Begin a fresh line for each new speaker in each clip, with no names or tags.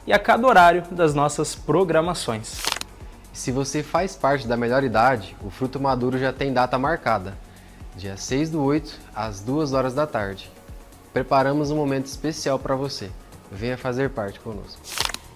e a cada horário das nossas programações.
Se você faz parte da melhor idade, o Fruto Maduro já tem data marcada, dia 6/8, às 2 horas da tarde. Preparamos um momento especial para você. Venha fazer parte conosco.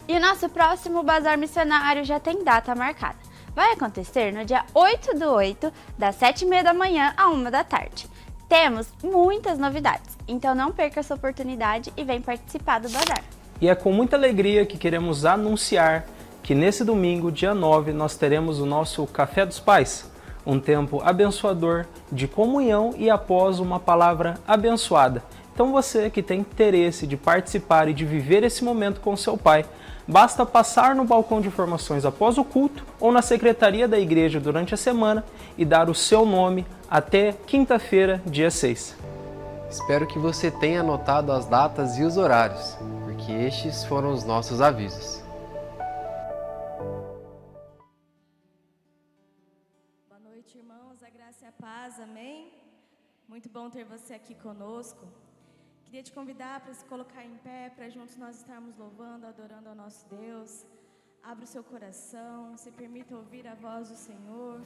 E o nosso próximo Bazar Missionário já tem data marcada. Vai acontecer no dia 8/8, das 7h30 da manhã à 1 da tarde. Temos muitas novidades, então não perca essa oportunidade e vem participar do Bazar.
E é com muita alegria que queremos anunciar que nesse domingo, dia 9, nós teremos o nosso Café dos Pais, um tempo abençoador de comunhão e após uma palavra abençoada. Então você que tem interesse de participar e de viver esse momento com seu pai, basta passar no balcão de informações após o culto ou na secretaria da igreja durante a semana e dar o seu nome até quinta-feira, dia 6.
Espero que você tenha anotado as datas e os horários, porque estes foram os nossos avisos.
Boa noite, irmãos, a graça e a paz, amém? Muito bom ter você aqui conosco. Queria te convidar para se colocar em pé, para juntos nós estarmos louvando, adorando ao nosso Deus. Abra o seu coração, se permita ouvir a voz do Senhor.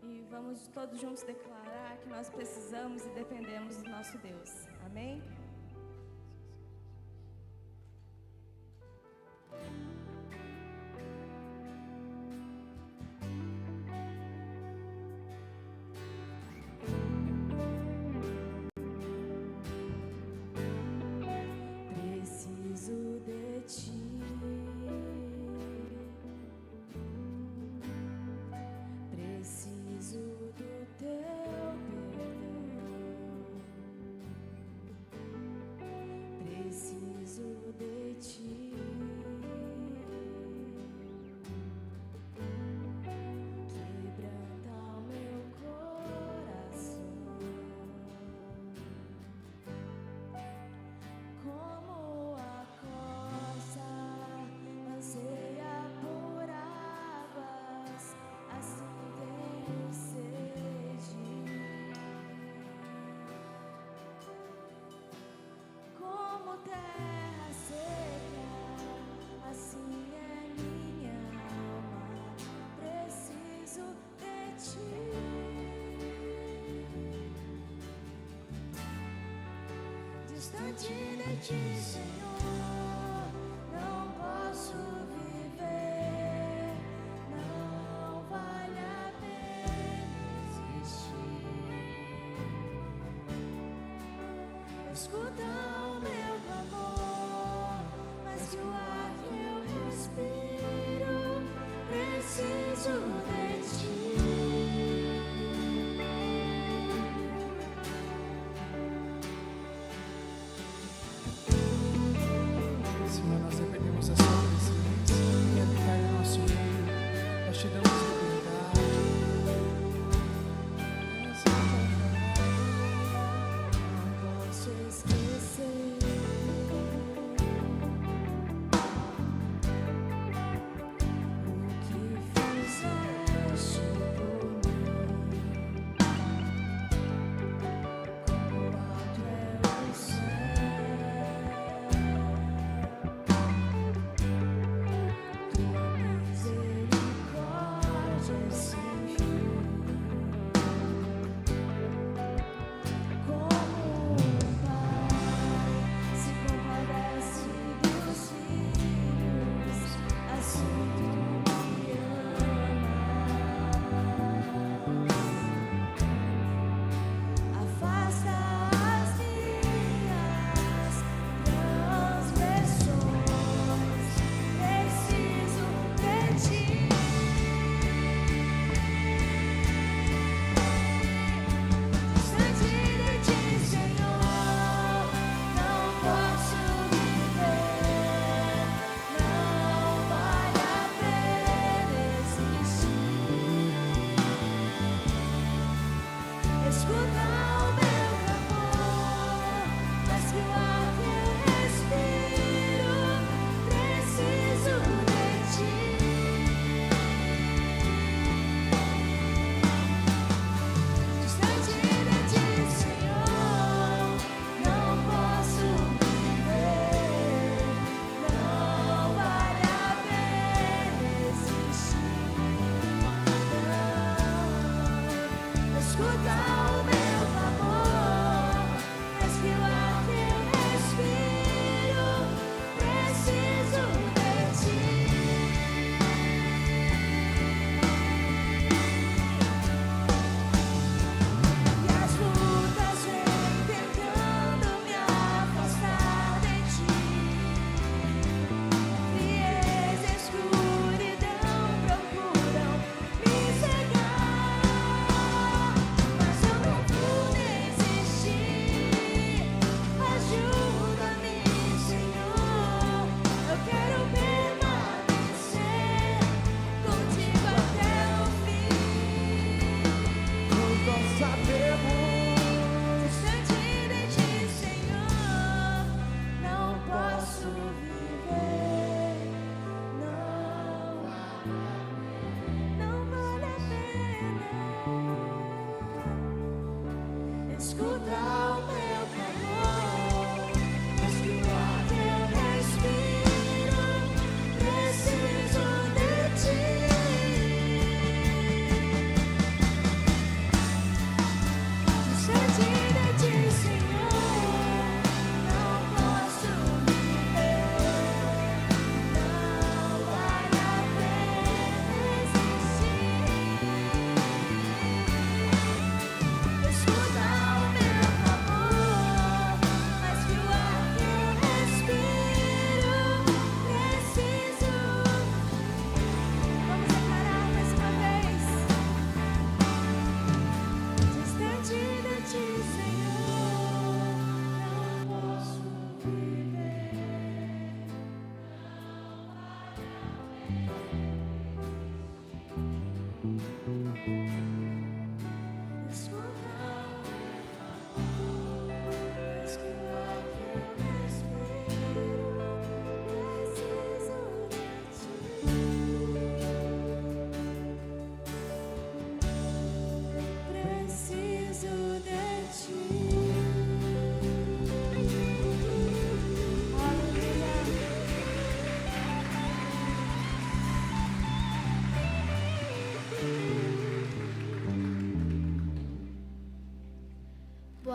E vamos todos juntos declarar que nós precisamos e dependemos do nosso Deus. Amém? Preciso de ti. Preciso do teu perdão. Preciso de ti. Quebranta o meu coração. Como a corça anseia por águas, assim tenho sede. Como terra seca, assim é minha alma. Preciso de ti. Distante de ti, Senhor, não posso viver. Não vale a pena existir. Escuta o meu clamor, mas que o ar que eu respiro. Preciso de ti.
Senhor, nós dependemos da sua presença e habitar no nosso meio. Nós te damos liberdade.
Não posso esquecer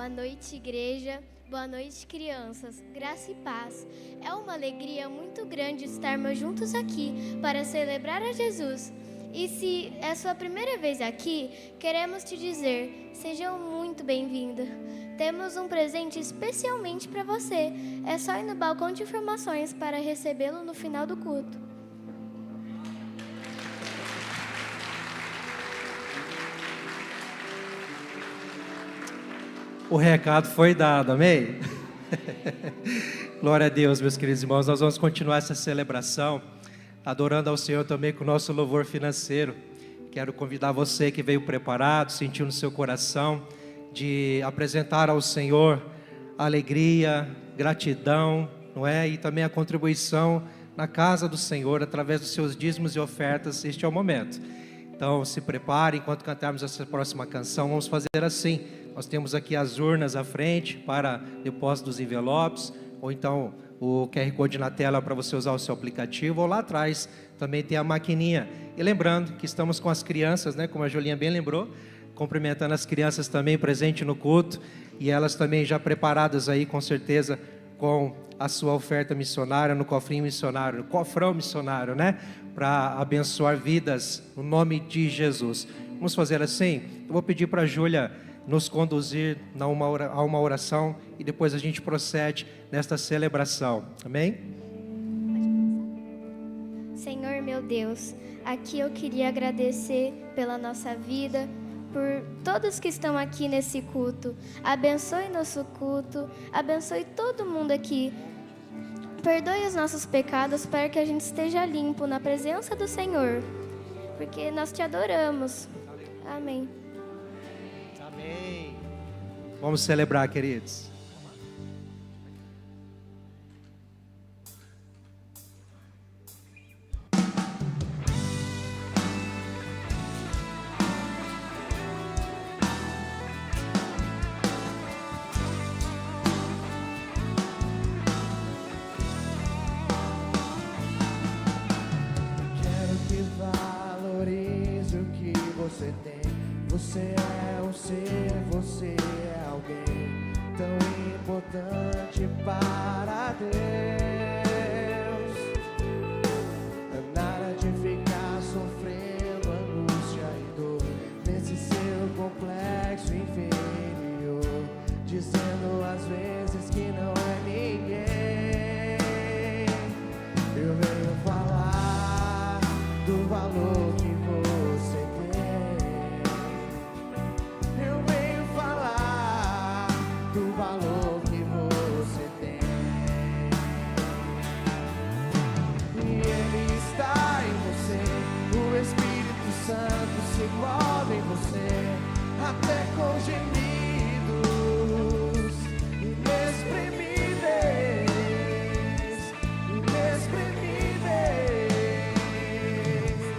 Boa noite, igreja. Boa noite, crianças. Graça e paz. É uma alegria muito grande estarmos juntos aqui para celebrar a Jesus. E se é sua primeira vez aqui, queremos te dizer, sejam muito bem-vindos. Temos um presente especialmente para você. É só ir no balcão de informações para recebê-lo no final do culto.
O recado foi dado, amém? Glória a Deus, meus queridos irmãos. Nós vamos continuar essa celebração, adorando ao Senhor também com o nosso louvor financeiro. Quero convidar você que veio preparado, sentiu no seu coração, de apresentar ao Senhor alegria, gratidão, não é? E também a contribuição na casa do Senhor, através dos seus dízimos e ofertas. Este é o momento. Então, se prepare, enquanto cantarmos essa próxima canção, vamos fazer assim. Nós temos aqui as urnas à frente para depósito dos envelopes, ou então o QR Code na tela para você usar o seu aplicativo, ou lá atrás também tem a maquininha. E lembrando que estamos com as crianças, né, como a Julinha bem lembrou, cumprimentando as crianças também presentes no culto, e elas também já preparadas aí com certeza com a sua oferta missionária no cofrinho missionário, no cofrão missionário, né, para abençoar vidas no nome de Jesus. Vamos fazer assim? Eu vou pedir para a Júlia nos conduzir a uma oração e depois a gente procede nesta celebração. Amém?
Senhor meu Deus, aqui eu queria agradecer pela nossa vida, por todos que estão aqui nesse culto. Abençoe nosso culto, abençoe todo mundo aqui. Perdoe os nossos pecados para que a gente esteja limpo na presença do Senhor, porque nós te adoramos. Amém.
Amém. Vamos celebrar, queridos.
Quero que valorize o que você tem. Você é um ser, você é alguém tão importante para Deus. Nada de ficar sofrendo angústia e dor nesse seu complexo inferior, dizendo às vezes que não é ninguém. Eu venho falar do valor que você tem. Eu venho falar do valor que você tem. E Ele está em você, o Espírito Santo se move em você, até com gemidos inexprimíveis, inexprimíveis.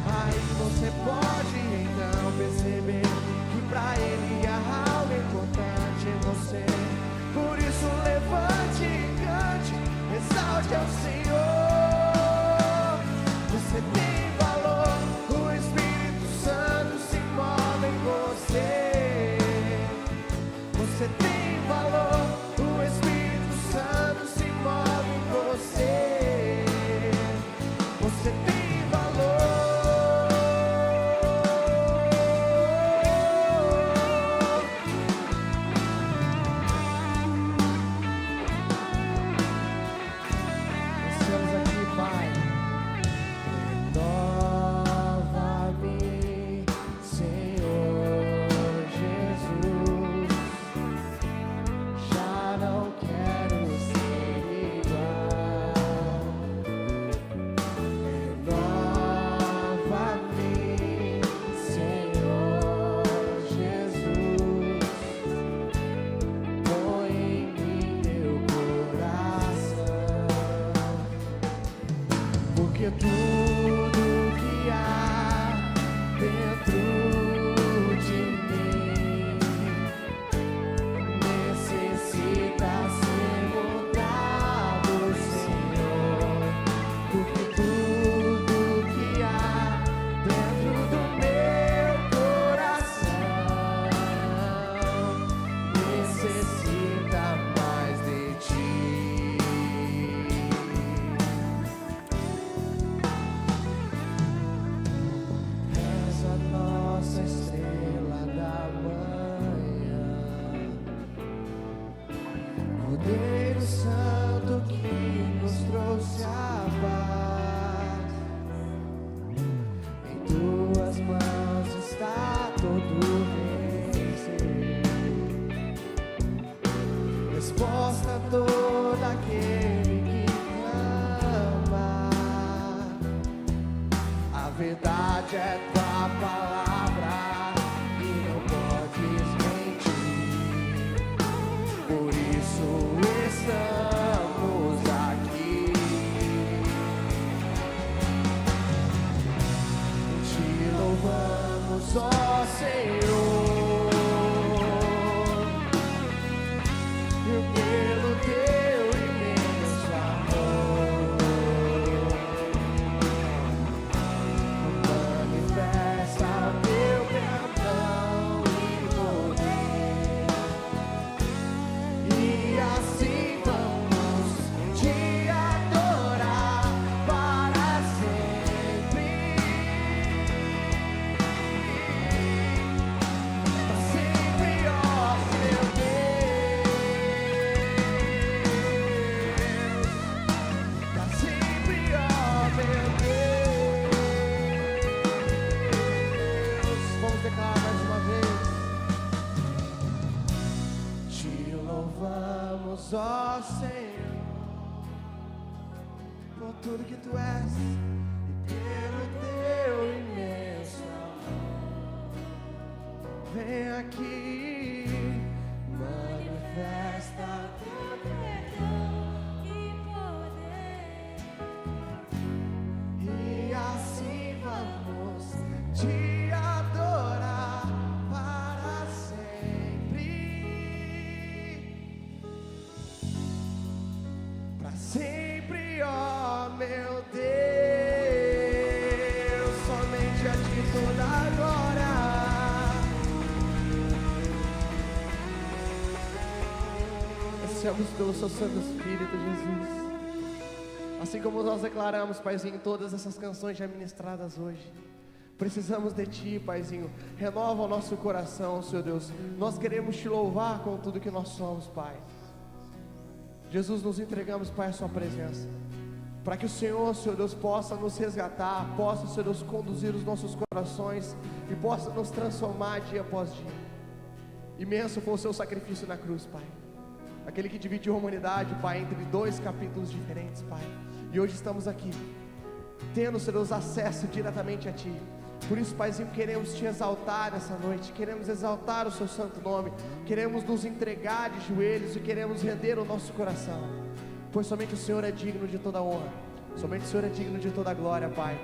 Aí você pode então perceber que pra Ele há algo importante em você. Por isso levante e cante, exalte ao Senhor. Você tem valor, o Espírito Santo se move em você. Você tem valor, o Espírito Santo se move em você. Você tem valor. Estamos aqui, Pai. Renova-me, Senhor Jesus. Já não quero ser igual. Renova-me, Senhor Jesus. Põe em mim teu coração, porque tudo que há dentro de mim necessita ser mudado, Senhor. Porque tudo que há dentro do meu coração verdade é tua palavra e não podes mentir. Por isso estamos aqui. Te louvamos, ó Senhor, e pelo teu imenso amor. Manifesta teu perdão e poder, e assim vamos te adorar para sempre. Pra sempre, ó meu Deus. Pra sempre, ó meu Deus. Vamos declarar mais uma vez. Te louvamos, ó Senhor, por tudo que tu és e pelo teu imenso amor. Vem aqui, manifesta teu perdão
E poder.
e assim vamos te adorar para sempre. Pra sempre, ó meu Deus, somente a ti toda a glória. Ansiamos pelo seu Santo Espírito, Jesus. Assim como nós declaramos, Paizinho, todas essas canções já ministradas hoje, precisamos de Ti, Paizinho. Renova o nosso coração, Senhor Deus. Nós queremos Te louvar com tudo que nós somos, Pai. Jesus, nos entregamos, Pai, a Sua presença, para que o Senhor, Senhor Deus, possa nos resgatar, possa, Senhor Deus, conduzir os nossos corações e possa nos transformar dia após dia. Imenso foi o Seu sacrifício na cruz, Pai. Aquele que dividiu a humanidade, Pai, entre dois capítulos diferentes, Pai. E hoje estamos aqui, tendo, Senhor Deus, acesso diretamente a Ti. Por isso, Paizinho, queremos Te exaltar nessa noite, queremos exaltar o Seu santo nome, queremos nos entregar de joelhos e queremos render o nosso coração, pois somente o Senhor é digno de toda honra, somente o Senhor é digno de toda glória, Pai.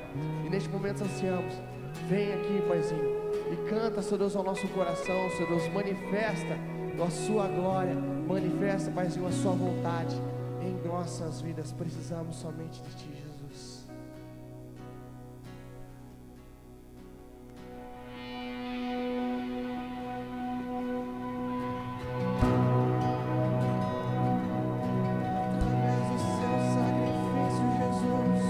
E neste momento ansiamos, vem aqui, Paizinho, e canta, Senhor Deus, ao nosso coração, Senhor Deus, manifesta a Sua glória, manifesta, Paizinho, a Sua vontade em nossas vidas. Precisamos somente de Ti, Jesus. Através do Seu sacrifício, Jesus,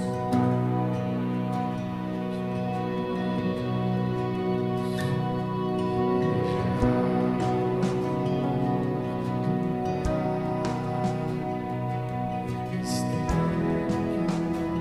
estende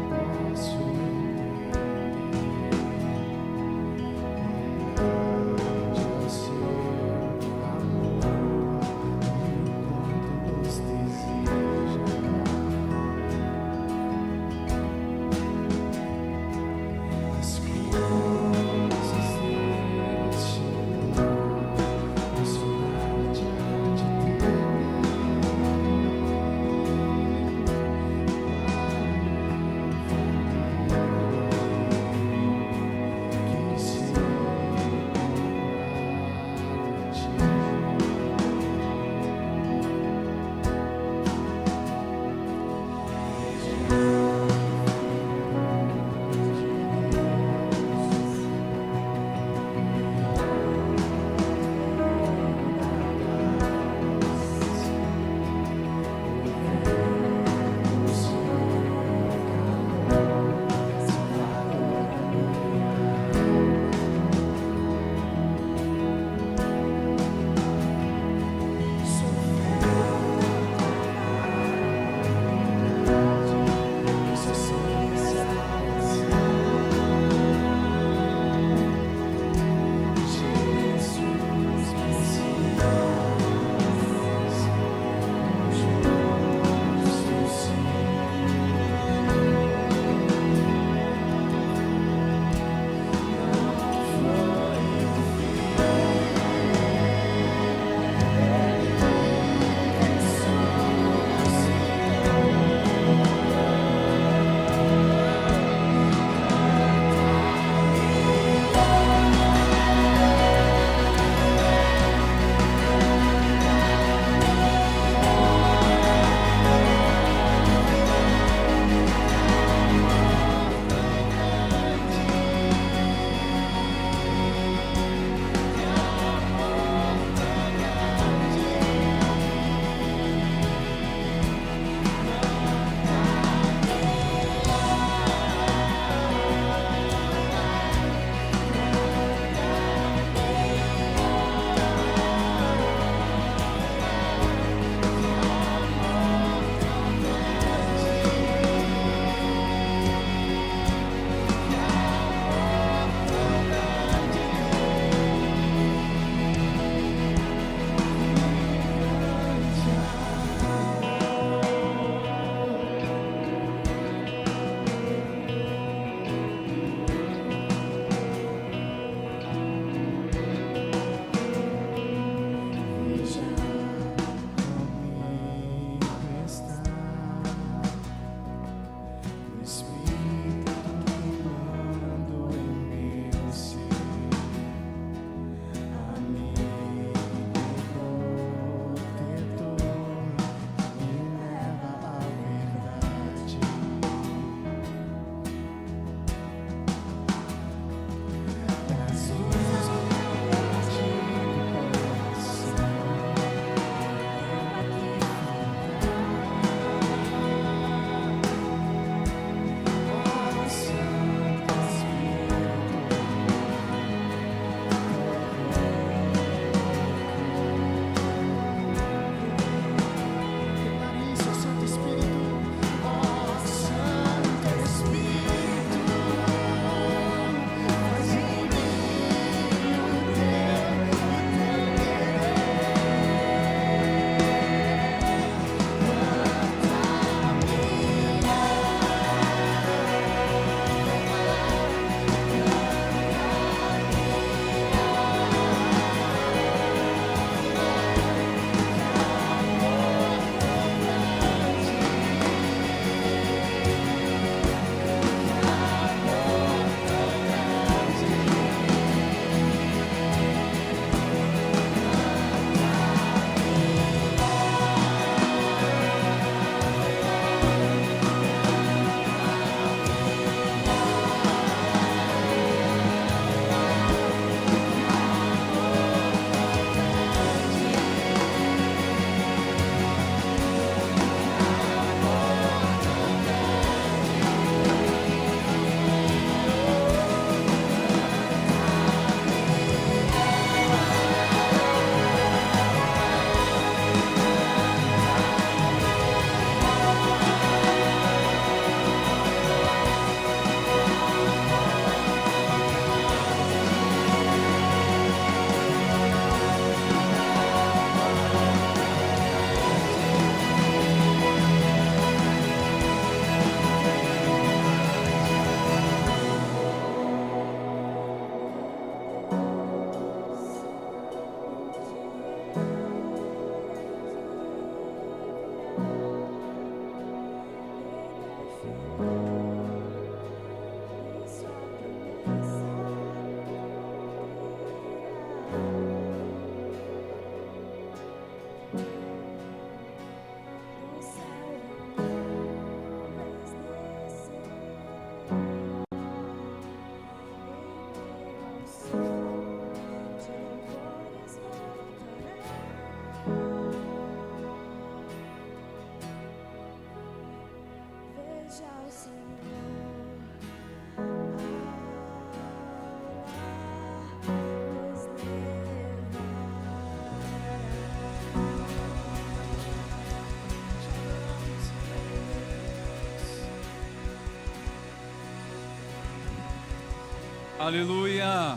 Aleluia!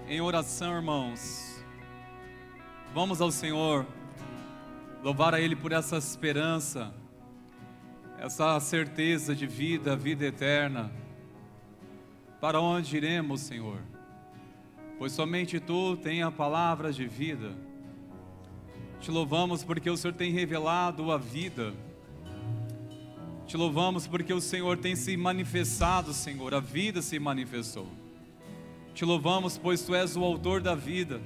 Em oração, irmãos, vamos ao Senhor, louvar a Ele por essa esperança, essa certeza de vida, vida eterna. Para onde iremos, Senhor? Pois somente Tu tens a palavra de vida. Te louvamos porque o Senhor tem revelado a vida. Te louvamos porque o Senhor tem se manifestado, Senhor, a vida se manifestou. Te louvamos, pois Tu és o autor da vida.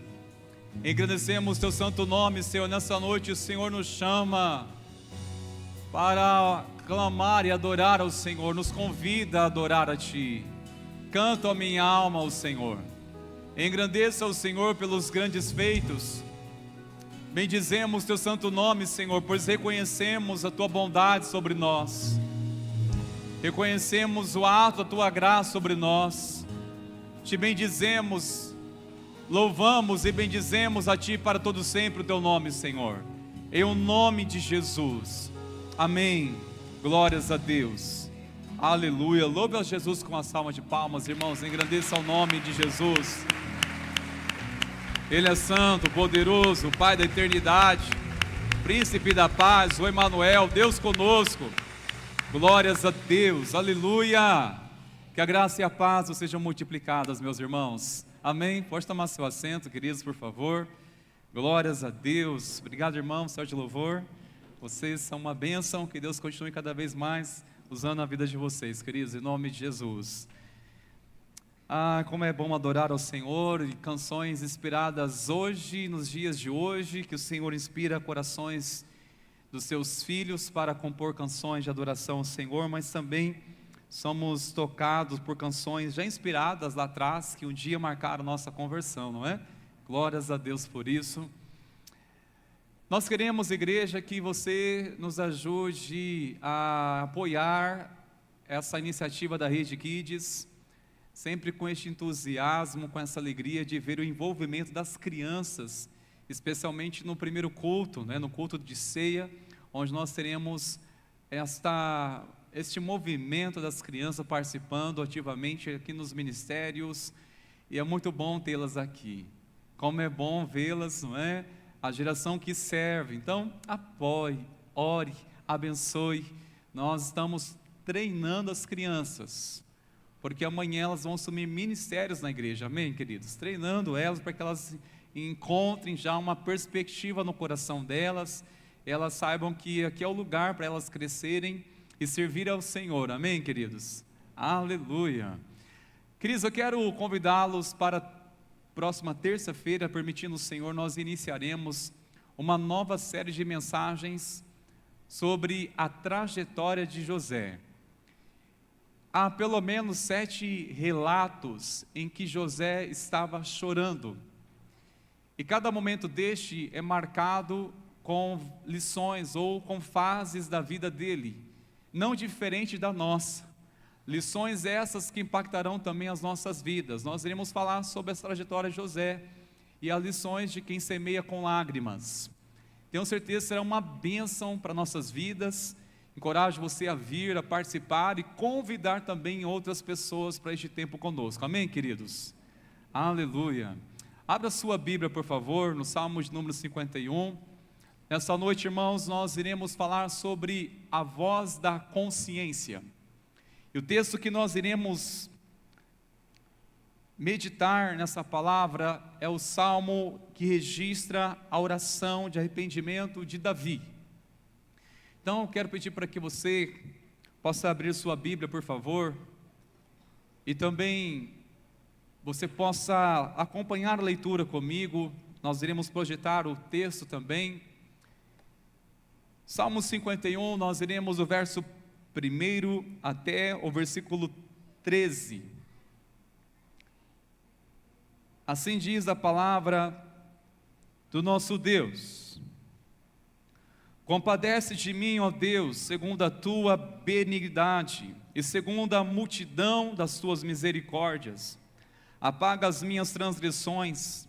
Engrandecemos Teu santo nome, Senhor. Nessa noite o Senhor nos chama para clamar e adorar ao Senhor. Nos convida a adorar a Ti. Canta a minha alma ao Senhor. Engrandeça o Senhor pelos grandes feitos. Bendizemos Teu santo nome, Senhor, pois reconhecemos a Tua bondade sobre nós. Reconhecemos o ato da Tua graça sobre nós. Te bendizemos, louvamos e bendizemos a Ti para todo sempre o Teu nome, Senhor. Em o nome de Jesus. Amém. Glórias a Deus. Aleluia. Louve a Jesus com a salva de palmas, irmãos. Engrandeça o nome de Jesus. Ele é santo, poderoso, Pai da eternidade, Príncipe da paz, o Emanuel, Deus conosco. Glórias a Deus, aleluia. Que a graça e a paz sejam multiplicadas, meus irmãos. Amém? Pode tomar seu assento, queridos, por favor. Glórias a Deus. Obrigado, irmão, céu de louvor. Vocês são uma bênção, que Deus continue cada vez mais usando a vida de vocês, queridos, em nome de Jesus. Como é bom adorar ao Senhor, e canções inspiradas hoje, nos dias de hoje, que o Senhor inspira corações dos seus filhos para compor canções de adoração ao Senhor, mas também somos tocados por canções já inspiradas lá atrás, que um dia marcaram nossa conversão, não é? Glórias a Deus por isso. Nós queremos, igreja, que você nos ajude a apoiar essa iniciativa da Rede Kids, sempre com este entusiasmo, com essa alegria de ver o envolvimento das crianças, especialmente no primeiro culto, no culto de ceia, onde nós teremos este movimento das crianças participando ativamente aqui nos ministérios, e é muito bom tê-las aqui. Como é bom vê-las, não é? A geração que serve. Então, apoie, ore, abençoe. Nós estamos treinando as crianças, porque amanhã elas vão assumir ministérios na igreja, amém, queridos? Treinando elas para que elas encontrem já uma perspectiva no coração delas, elas saibam que aqui é o lugar para elas crescerem e servir ao Senhor, amém, queridos? Aleluia! Queridos, eu quero convidá-los para a próxima terça-feira, permitindo o Senhor, nós iniciaremos uma nova série de mensagens sobre a trajetória de José. Há pelo menos 7 relatos em que José estava chorando. E cada momento deste é marcado com lições ou com fases da vida dele, não diferente da nossa. Lições essas que impactarão também as nossas vidas. Nós iremos falar sobre a trajetória de José e as lições de quem semeia com lágrimas. Tenho certeza que será uma bênção para nossas vidas. Encorajo você a vir, a participar e convidar também outras pessoas para este tempo conosco. Amém, queridos? Aleluia. Abra sua Bíblia, por favor, no Salmo de número 51. Nessa noite, irmãos, nós iremos falar sobre a voz da consciência. E o texto que nós iremos meditar nessa palavra é o Salmo que registra a oração de arrependimento de Davi. Então, eu quero pedir para que você possa abrir sua Bíblia, por favor, e também você possa acompanhar a leitura comigo. Nós iremos projetar o texto também. Salmo 51, nós iremos do verso 1 até o versículo 13. Assim diz a palavra do nosso Deus: compadece de mim, ó Deus, segundo a tua benignidade e segundo a multidão das tuas misericórdias. Apaga as minhas transgressões,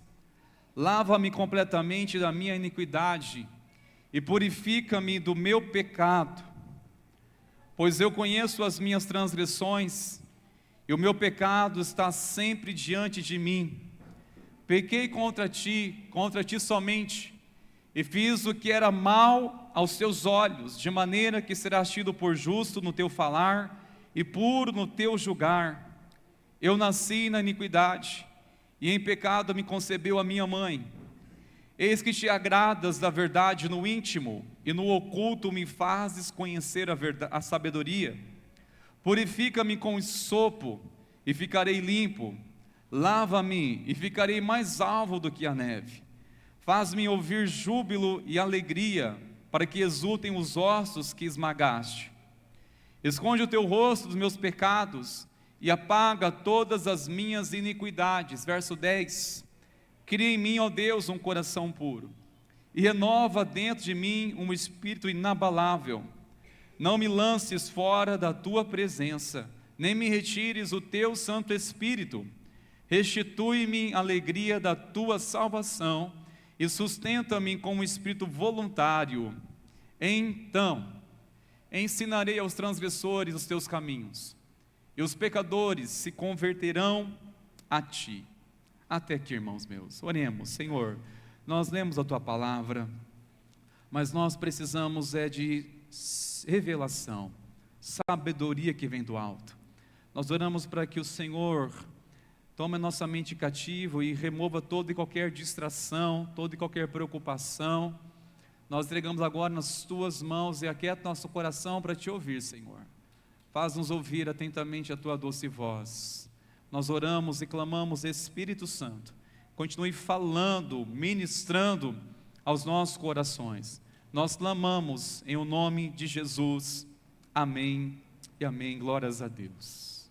lava-me completamente da minha iniquidade e purifica-me do meu pecado. Pois eu conheço as minhas transgressões e e o meu pecado está sempre diante de mim. Pequei contra ti somente, e fiz o que era mal aos teus olhos, de maneira que serás tido por justo no teu falar e puro no teu julgar. Eu nasci na iniquidade, e em pecado me concebeu a minha mãe. Eis que te agradas da verdade no íntimo, e no oculto me fazes conhecer a sabedoria. Purifica-me com esopo, e ficarei limpo. Lava-me, e ficarei mais alvo do que a neve. Faz-me ouvir júbilo e alegria, para que exultem os ossos que esmagaste. Esconde o teu rosto dos meus pecados, e apaga todas as minhas iniquidades. Verso 10. Cria em mim, ó Deus, um coração puro, e renova dentro de mim um espírito inabalável. Não me lances fora da tua presença, nem me retires o teu Santo Espírito. Restitui-me a alegria da tua salvação, e sustenta-me com um espírito voluntário. Então ensinarei aos transgressores os teus caminhos, e os pecadores se converterão a ti. Até aqui, irmãos meus, oremos. Senhor, nós lemos a tua palavra, mas nós precisamos de revelação, sabedoria que vem do alto. Nós oramos para que o Senhor tome a nossa mente cativo e remova toda e qualquer distração, toda e qualquer preocupação. Nós entregamos agora nas tuas mãos e aquieta nosso coração para te ouvir, Senhor. Faz-nos ouvir atentamente a tua doce voz. Nós oramos e clamamos, Espírito Santo, continue falando, ministrando aos nossos corações. Nós clamamos em o nome de Jesus. Amém e amém. Glórias a Deus.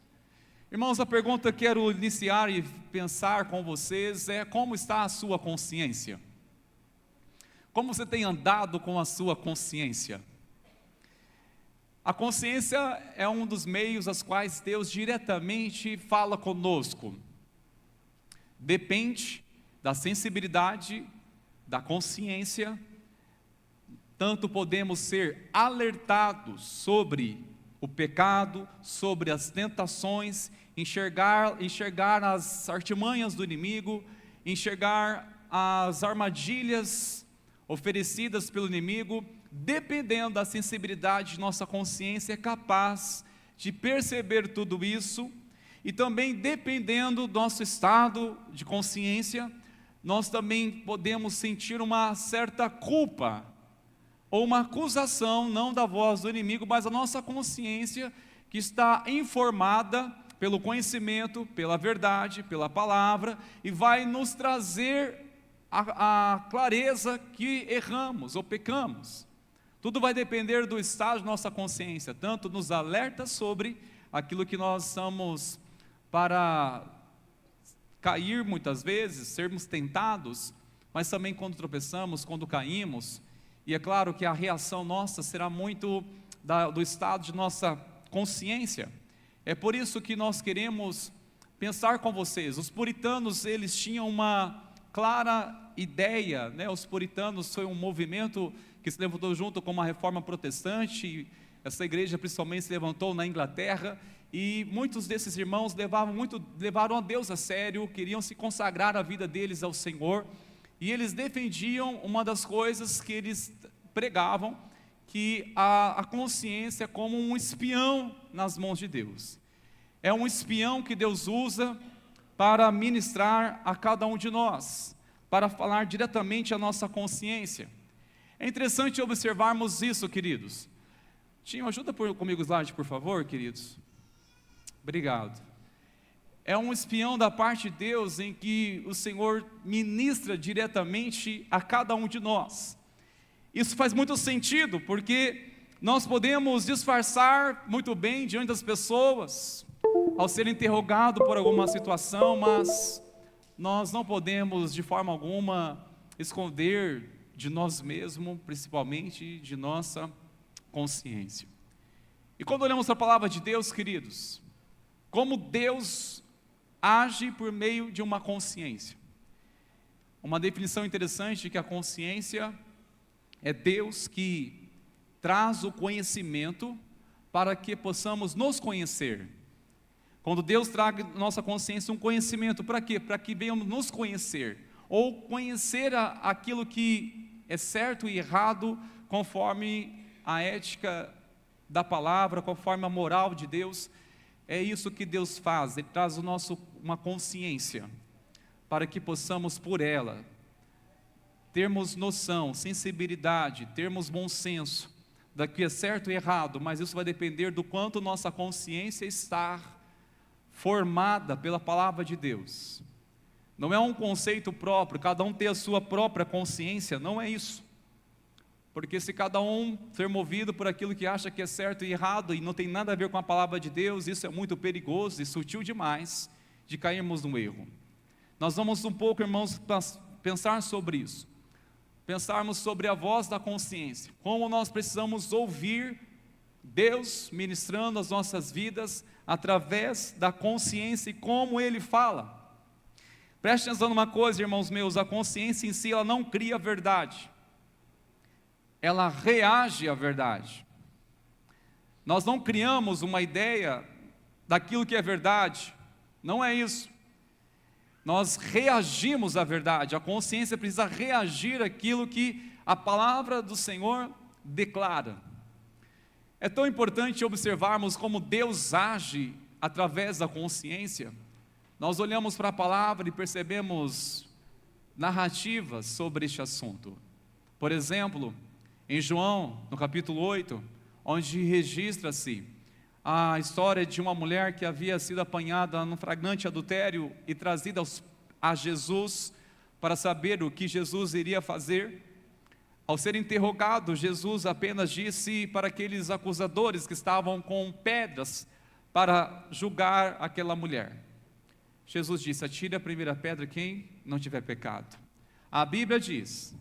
Irmãos, a pergunta que quero iniciar e pensar com vocês é: como está a sua consciência? Como você tem andado com a sua consciência? A consciência é um dos meios aos quais Deus diretamente fala conosco. Depende da sensibilidade, da consciência. Tanto podemos ser alertados sobre o pecado, sobre as tentações, enxergar as artimanhas do inimigo, enxergar as armadilhas oferecidas pelo inimigo. Dependendo da sensibilidade de nossa consciência, é capaz de perceber tudo isso. E também dependendo do nosso estado de consciência, nós também podemos sentir uma certa culpa, ou uma acusação, não da voz do inimigo, mas a nossa consciência que está informada pelo conhecimento, pela verdade, pela palavra, e vai nos trazer a clareza que erramos ou pecamos. Tudo vai depender do estado de nossa consciência, tanto nos alerta sobre aquilo que nós estamos para cair muitas vezes, sermos tentados, mas também quando tropeçamos, quando caímos, e é claro que a reação nossa será muito do estado de nossa consciência. É por isso que nós queremos pensar com vocês. Os puritanos, eles tinham uma clara ideia, né? Os puritanos foi um movimento que se levantou junto com uma reforma protestante. Essa igreja principalmente se levantou na Inglaterra, e muitos desses irmãos levaram a Deus a sério, queriam se consagrar a vida deles ao Senhor, e eles defendiam uma das coisas que eles pregavam, que a consciência como um espião nas mãos de Deus. É um espião que Deus usa para ministrar a cada um de nós, para falar diretamente à nossa consciência. É interessante observarmos isso, queridos. Tinho, ajuda comigo o slide, por favor, queridos. Obrigado. É um espião da parte de Deus em que o Senhor ministra diretamente a cada um de nós. Isso faz muito sentido, porque nós podemos disfarçar muito bem diante das pessoas, ao ser interrogado por alguma situação, mas nós não podemos de forma alguma esconder de nós mesmos, principalmente de nossa consciência. E quando olhamos para a palavra de Deus, queridos, como Deus age por meio de uma consciência. Uma definição interessante, que a consciência é Deus que traz o conhecimento para que possamos nos conhecer. Quando Deus traga à nossa consciência um conhecimento, para quê? Para que venhamos nos conhecer, ou conhecer aquilo que é certo e errado, conforme a ética da palavra, conforme a moral de Deus. É isso que Deus faz, Ele traz uma consciência, para que possamos por ela termos noção, sensibilidade, termos bom senso, do que é certo e errado, mas isso vai depender do quanto nossa consciência está formada pela palavra de Deus. Não é um conceito próprio, cada um ter a sua própria consciência, não é isso. Porque se cada um ser movido por aquilo que acha que é certo e errado, e não tem nada a ver com a palavra de Deus, isso é muito perigoso e sutil demais de cairmos no erro. Nós vamos um pouco, irmãos, pensar sobre isso. Pensarmos sobre a voz da consciência, como nós precisamos ouvir Deus ministrando as nossas vidas através da consciência e como Ele fala. Preste atenção numa coisa, irmãos meus, a consciência em si, ela não cria a verdade, ela reage à verdade. Nós não criamos uma ideia daquilo que é verdade, não é isso. Nós reagimos à verdade, a consciência precisa reagir àquilo que a palavra do Senhor declara. É tão importante observarmos como Deus age através da consciência. Nós olhamos para a palavra e percebemos narrativas sobre este assunto. Por exemplo, em João, no capítulo 8, onde registra-se a história de uma mulher que havia sido apanhada num flagrante adultério e trazida a Jesus para saber o que Jesus iria fazer. Ao ser interrogado, Jesus apenas disse para aqueles acusadores que estavam com pedras para julgar aquela mulher. Jesus disse: atire a primeira pedra quem não tiver pecado. A Bíblia diz,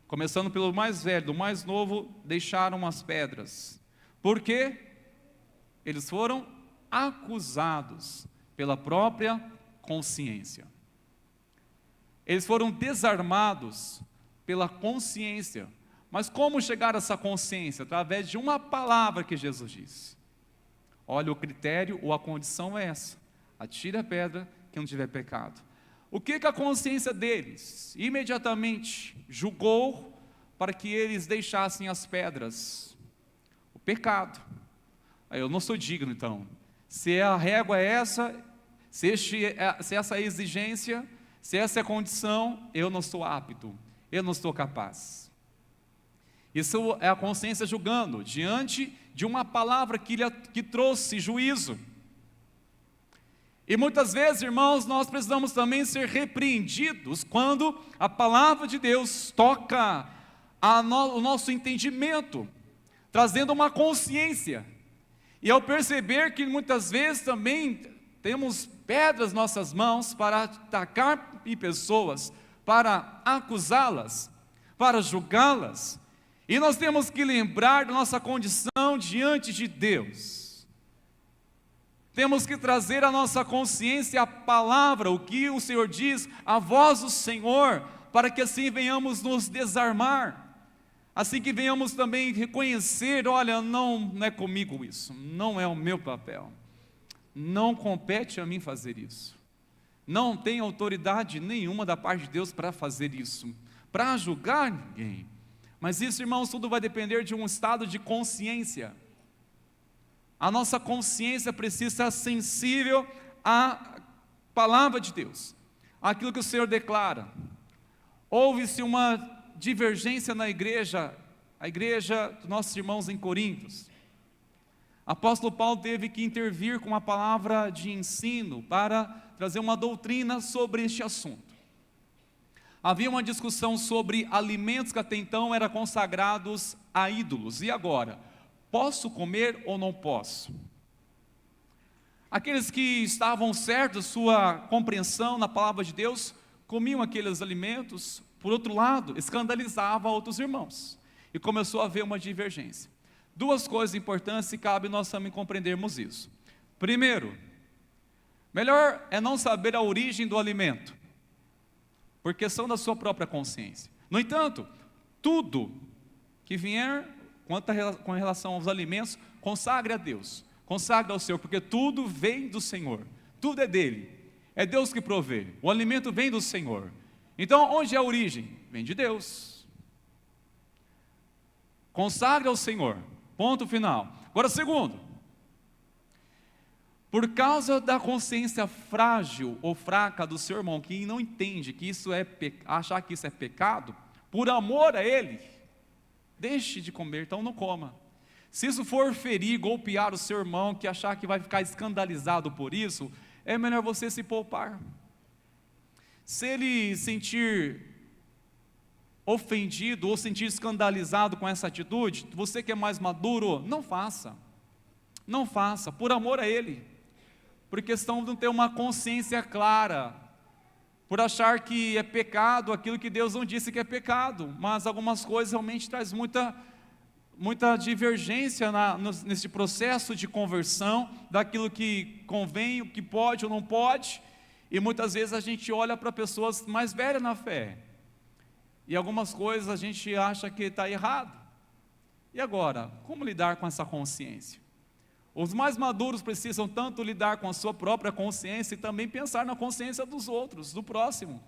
começando pelo mais velho, do mais novo, deixaram as pedras. Por quê? Eles foram acusados pela própria consciência. Eles foram desarmados pela consciência. Mas como chegar a essa consciência? Através de uma palavra que Jesus disse. Olha, o critério ou a condição é essa: atire a pedra quem não tiver pecado. O que a consciência deles imediatamente julgou para que eles deixassem as pedras? O pecado. Eu não sou digno, então. Se a régua é essa, se essa é a exigência, se essa é a condição, eu não sou apto, eu não estou capaz. Isso é a consciência julgando, diante de uma palavra que trouxe juízo. E muitas vezes, irmãos, nós precisamos também ser repreendidos quando a palavra de Deus toca o nosso entendimento, trazendo uma consciência. E ao perceber que muitas vezes também temos pedras nas nossas mãos para atacar em pessoas, para acusá-las, para julgá-las, e nós temos que lembrar da nossa condição diante de Deus. Temos que trazer à nossa consciência a palavra, o que o Senhor diz, a voz do Senhor, para que assim venhamos nos desarmar. Assim que venhamos também reconhecer, olha, não é comigo isso, não é o meu papel, não compete a mim fazer isso, não tem autoridade nenhuma da parte de Deus para fazer isso, para julgar ninguém. Mas isso, irmãos, tudo vai depender de um estado de consciência. A nossa consciência precisa estar sensível à palavra de Deus, àquilo que o Senhor declara. Houve-se uma divergência na igreja, a igreja dos nossos irmãos em Coríntios. Apóstolo Paulo teve que intervir com uma palavra de ensino para trazer uma doutrina sobre este assunto. Havia uma discussão sobre alimentos que até então eram consagrados a ídolos. E agora? Posso comer ou não posso? Aqueles que estavam certos, sua compreensão na palavra de Deus, comiam aqueles alimentos. Por outro lado, escandalizava outros irmãos. E começou a haver uma divergência. Duas coisas importantes e cabe nós também compreendermos isso. Primeiro, melhor é não saber a origem do alimento, por questão da sua própria consciência. No entanto, tudo que vier com relação aos alimentos, consagre a Deus, Consagra ao Senhor, porque tudo vem do Senhor, tudo é dele, é Deus que provê, o alimento vem do Senhor. Então, onde é a origem? Vem de Deus. Consagra ao Senhor, ponto final. Agora, segundo, por causa da consciência frágil ou fraca do seu irmão, que não entende que isso é achar que isso é pecado, por amor a ele, deixe de comer, então não coma. Se isso for ferir, golpear o seu irmão, que achar que vai ficar escandalizado por isso, é melhor você se poupar. Se ele sentir ofendido ou sentir escandalizado com essa atitude, você que é mais maduro, não faça. Não faça, por amor a ele. Por questão de não ter uma consciência clara, por achar que é pecado aquilo que Deus não disse que é pecado, mas algumas coisas realmente traz muita divergência nesse processo de conversão, daquilo que convém, o que pode ou não pode, e muitas vezes a gente olha para pessoas mais velhas na fé, e algumas coisas a gente acha que está errado. E agora, como lidar com essa consciência? Os mais maduros precisam tanto lidar com a sua própria consciência e também pensar na consciência dos outros, do próximo.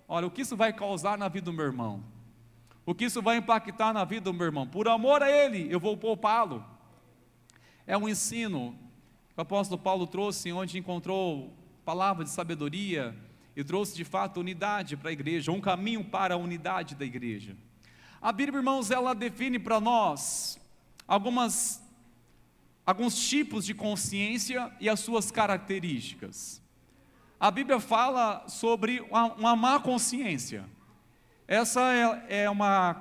Olha, o que isso vai causar na vida do meu irmão? O que isso vai impactar na vida do meu irmão? Por amor a ele, eu vou poupá-lo. É um ensino que o apóstolo Paulo trouxe, onde encontrou palavra de sabedoria e trouxe de fato unidade para a igreja, um caminho para a unidade da igreja. A Bíblia, irmãos, ela define para nós alguns tipos de consciência e as suas características. A Bíblia fala sobre uma má consciência. Essa é uma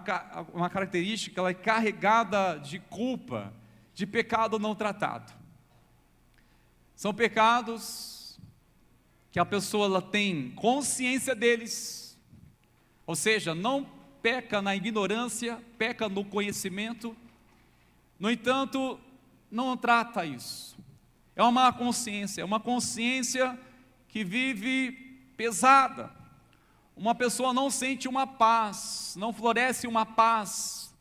característica, ela é carregada de culpa, de pecado não tratado. São pecados que a pessoa ela tem consciência deles, ou seja, não peca na ignorância, peca no conhecimento, no entanto, não trata isso. É uma má consciência, é uma consciência que vive pesada. Uma pessoa não sente uma paz, não floresce uma paz,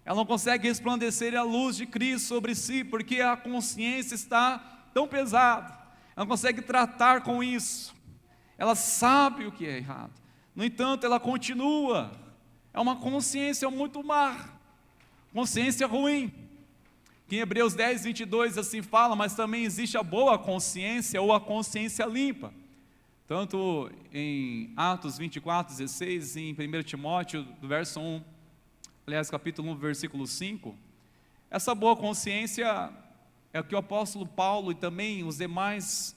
ela não consegue resplandecer a luz de Cristo sobre si, porque a consciência está tão pesada, ela não consegue tratar com isso, ela sabe o que é errado, no entanto ela continua, é uma consciência muito má, consciência ruim, que em Hebreus 10, 22 assim fala, mas também existe a boa consciência ou a consciência limpa, tanto em Atos 24, 16, em 1 Timóteo, do verso 1, aliás, capítulo 1, versículo 5, essa boa consciência é o que o apóstolo Paulo e também os demais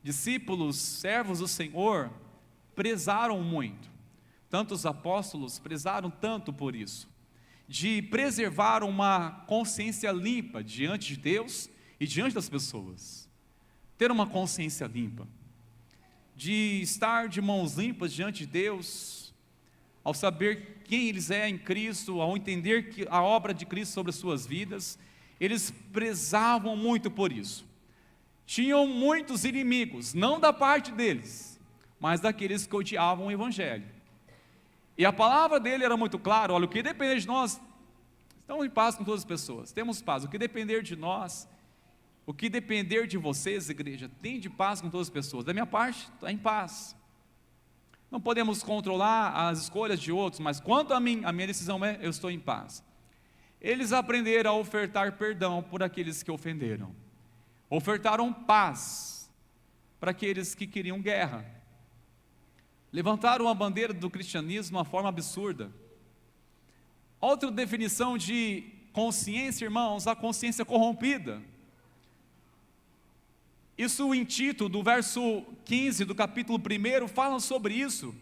discípulos, servos do Senhor, prezaram muito. Tanto os apóstolos prezaram tanto por isso, de preservar uma consciência limpa diante de Deus e diante das pessoas. Ter uma consciência limpa, de estar de mãos limpas diante de Deus, ao saber quem eles é em Cristo, ao entender que a obra de Cristo sobre as suas vidas, eles prezavam muito por isso. Tinham muitos inimigos, não da parte deles, mas daqueles que odiavam o Evangelho. E a palavra dele era muito clara: olha, o que depender de nós, estamos em paz com todas as pessoas, temos paz, o que depender de nós, o que depender de vocês, igreja, tem de paz com todas as pessoas. Da minha parte, está em paz. Não podemos controlar as escolhas de outros, mas quanto a mim, a minha decisão é, eu estou em paz. Eles aprenderam a ofertar perdão por aqueles que ofenderam. Ofertaram paz para aqueles que queriam guerra. Levantaram a bandeira do cristianismo de uma forma absurda. Outra definição de consciência, irmãos, a consciência corrompida. Isso em Tito, do verso 15 do capítulo 1, fala sobre isso.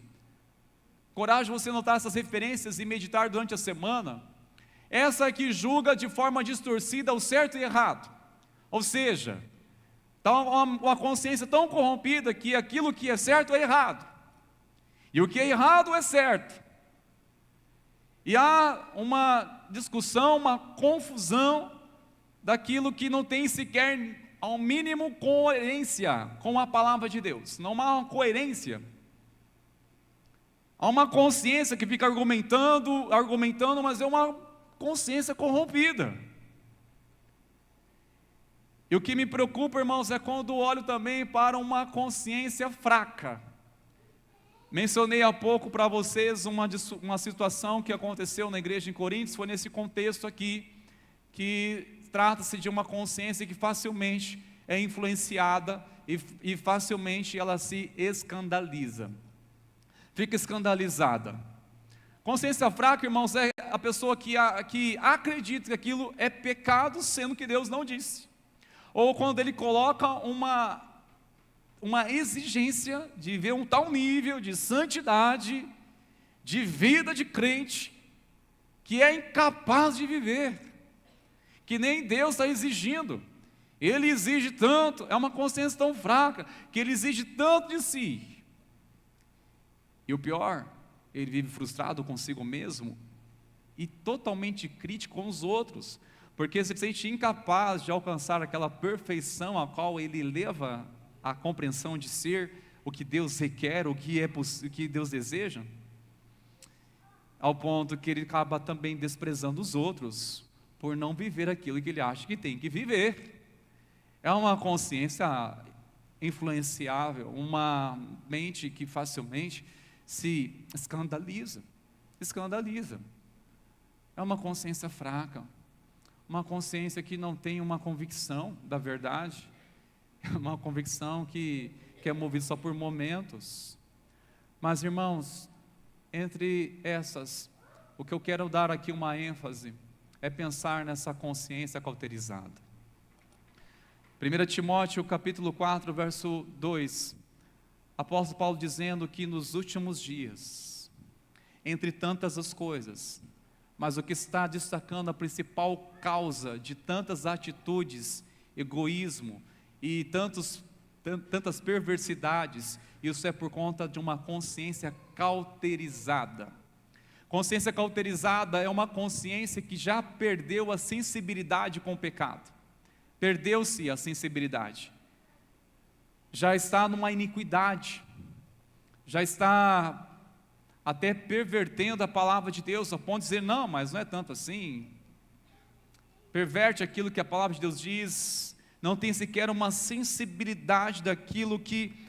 Coragem você notar essas referências e meditar durante a semana. Essa que julga de forma distorcida o certo e errado. Ou seja, está uma consciência tão corrompida que aquilo que é certo é errado. E o que é errado é certo. E há uma discussão, uma confusão daquilo que não tem sequer ao mínimo coerência com a palavra de Deus. Não há uma coerência. Há uma consciência que fica argumentando, mas é uma consciência corrompida. E o que me preocupa, irmãos, é quando olho também para uma consciência fraca. Mencionei há pouco para vocês uma situação que aconteceu na igreja em Coríntios, foi nesse contexto aqui, que trata-se de uma consciência que facilmente é influenciada e facilmente ela se escandaliza, fica escandalizada. Consciência fraca, irmãos, é a pessoa que acredita que aquilo é pecado, sendo que Deus não disse. Ou quando ele coloca uma exigência de ver um tal nível de santidade, de vida de crente, que é incapaz de viver, que nem Deus está exigindo. Ele exige tanto, é uma consciência tão fraca, que ele exige tanto de si. E o pior, ele vive frustrado consigo mesmo e totalmente crítico com os outros, porque se sente incapaz de alcançar aquela perfeição a qual ele leva a compreensão de ser o que Deus requer, o que Deus deseja, ao ponto que ele acaba também desprezando os outros por não viver aquilo que ele acha que tem que viver. É uma consciência influenciável, uma mente que facilmente se escandaliza. É uma consciência fraca, uma consciência que não tem uma convicção da verdade, é uma convicção que é movida só por momentos. Mas, irmãos, entre essas, o que eu quero dar aqui uma ênfase é pensar nessa consciência cauterizada. 1 Timóteo capítulo 4, verso 2, apóstolo Paulo dizendo que nos últimos dias, entre tantas as coisas, mas o que está destacando a principal causa de tantas atitudes, egoísmo e tantas perversidades, isso é por conta de uma consciência cauterizada. Consciência cauterizada é uma consciência que já perdeu a sensibilidade com o pecado. Perdeu-se a sensibilidade. Já está numa iniquidade. Já está até pervertendo a palavra de Deus, ao ponto de dizer, não, mas não é tanto assim. Perverte aquilo que a palavra de Deus diz, não tem sequer uma sensibilidade daquilo que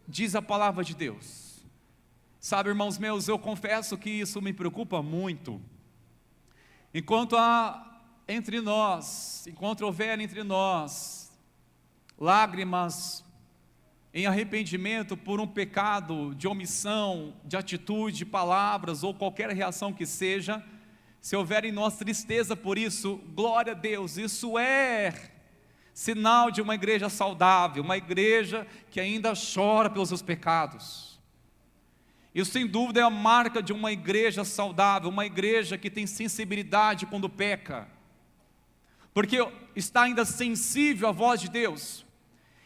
diz a palavra de Deus. Sabe, irmãos meus, eu confesso que isso me preocupa muito. Enquanto houver entre nós lágrimas em arrependimento por um pecado de omissão, de atitude, de palavras ou qualquer reação que seja, se houver em nós tristeza por isso, glória a Deus, isso é sinal de uma igreja saudável, uma igreja que ainda chora pelos seus pecados. Isso sem dúvida é a marca de uma igreja saudável, uma igreja que tem sensibilidade quando peca, porque está ainda sensível à voz de Deus,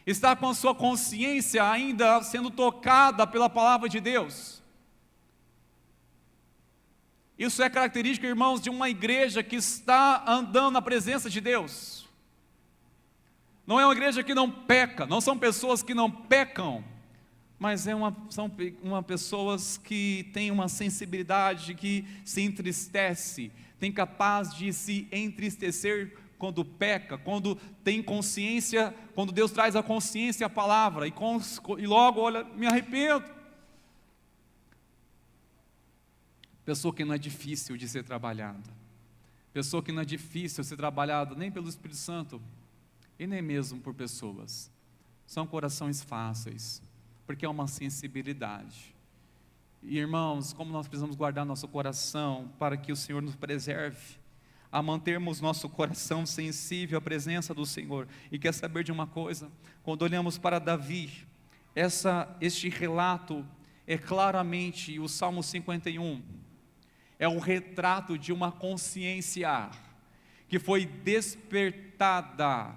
está com a sua consciência ainda sendo tocada pela palavra de Deus. Isso é característica, irmãos, de uma igreja que está andando na presença de Deus. Não é uma igreja que não peca, não são pessoas que não pecam, mas são pessoas que têm uma sensibilidade, que se entristece, tem capaz de se entristecer quando peca, quando tem consciência, quando Deus traz a consciência a palavra, e logo, olha, me arrependo. Pessoa que não é difícil de ser trabalhada, pessoa que não é difícil de ser trabalhada nem pelo Espírito Santo, e nem mesmo por pessoas, são corações fáceis, porque é uma sensibilidade. E irmãos, como nós precisamos guardar nosso coração, para que o Senhor nos preserve, a mantermos nosso coração sensível à presença do Senhor. E quer saber de uma coisa? Quando olhamos para Davi, este relato é claramente, o Salmo 51, é um retrato de uma consciência que foi despertada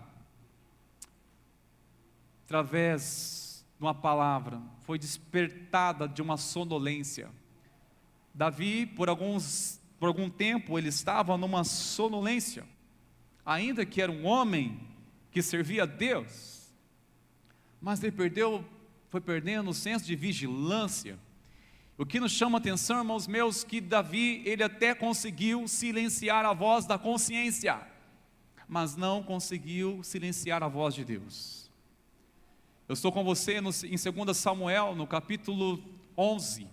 através de uma palavra, foi despertada de uma sonolência. Davi, por algum tempo, ele estava numa sonolência, ainda que era um homem que servia a Deus, mas ele foi perdendo o senso de vigilância. O que nos chama a atenção, irmãos meus, que Davi, ele até conseguiu silenciar a voz da consciência, mas não conseguiu silenciar a voz de Deus. Eu estou com você em 2 Samuel, no capítulo 11,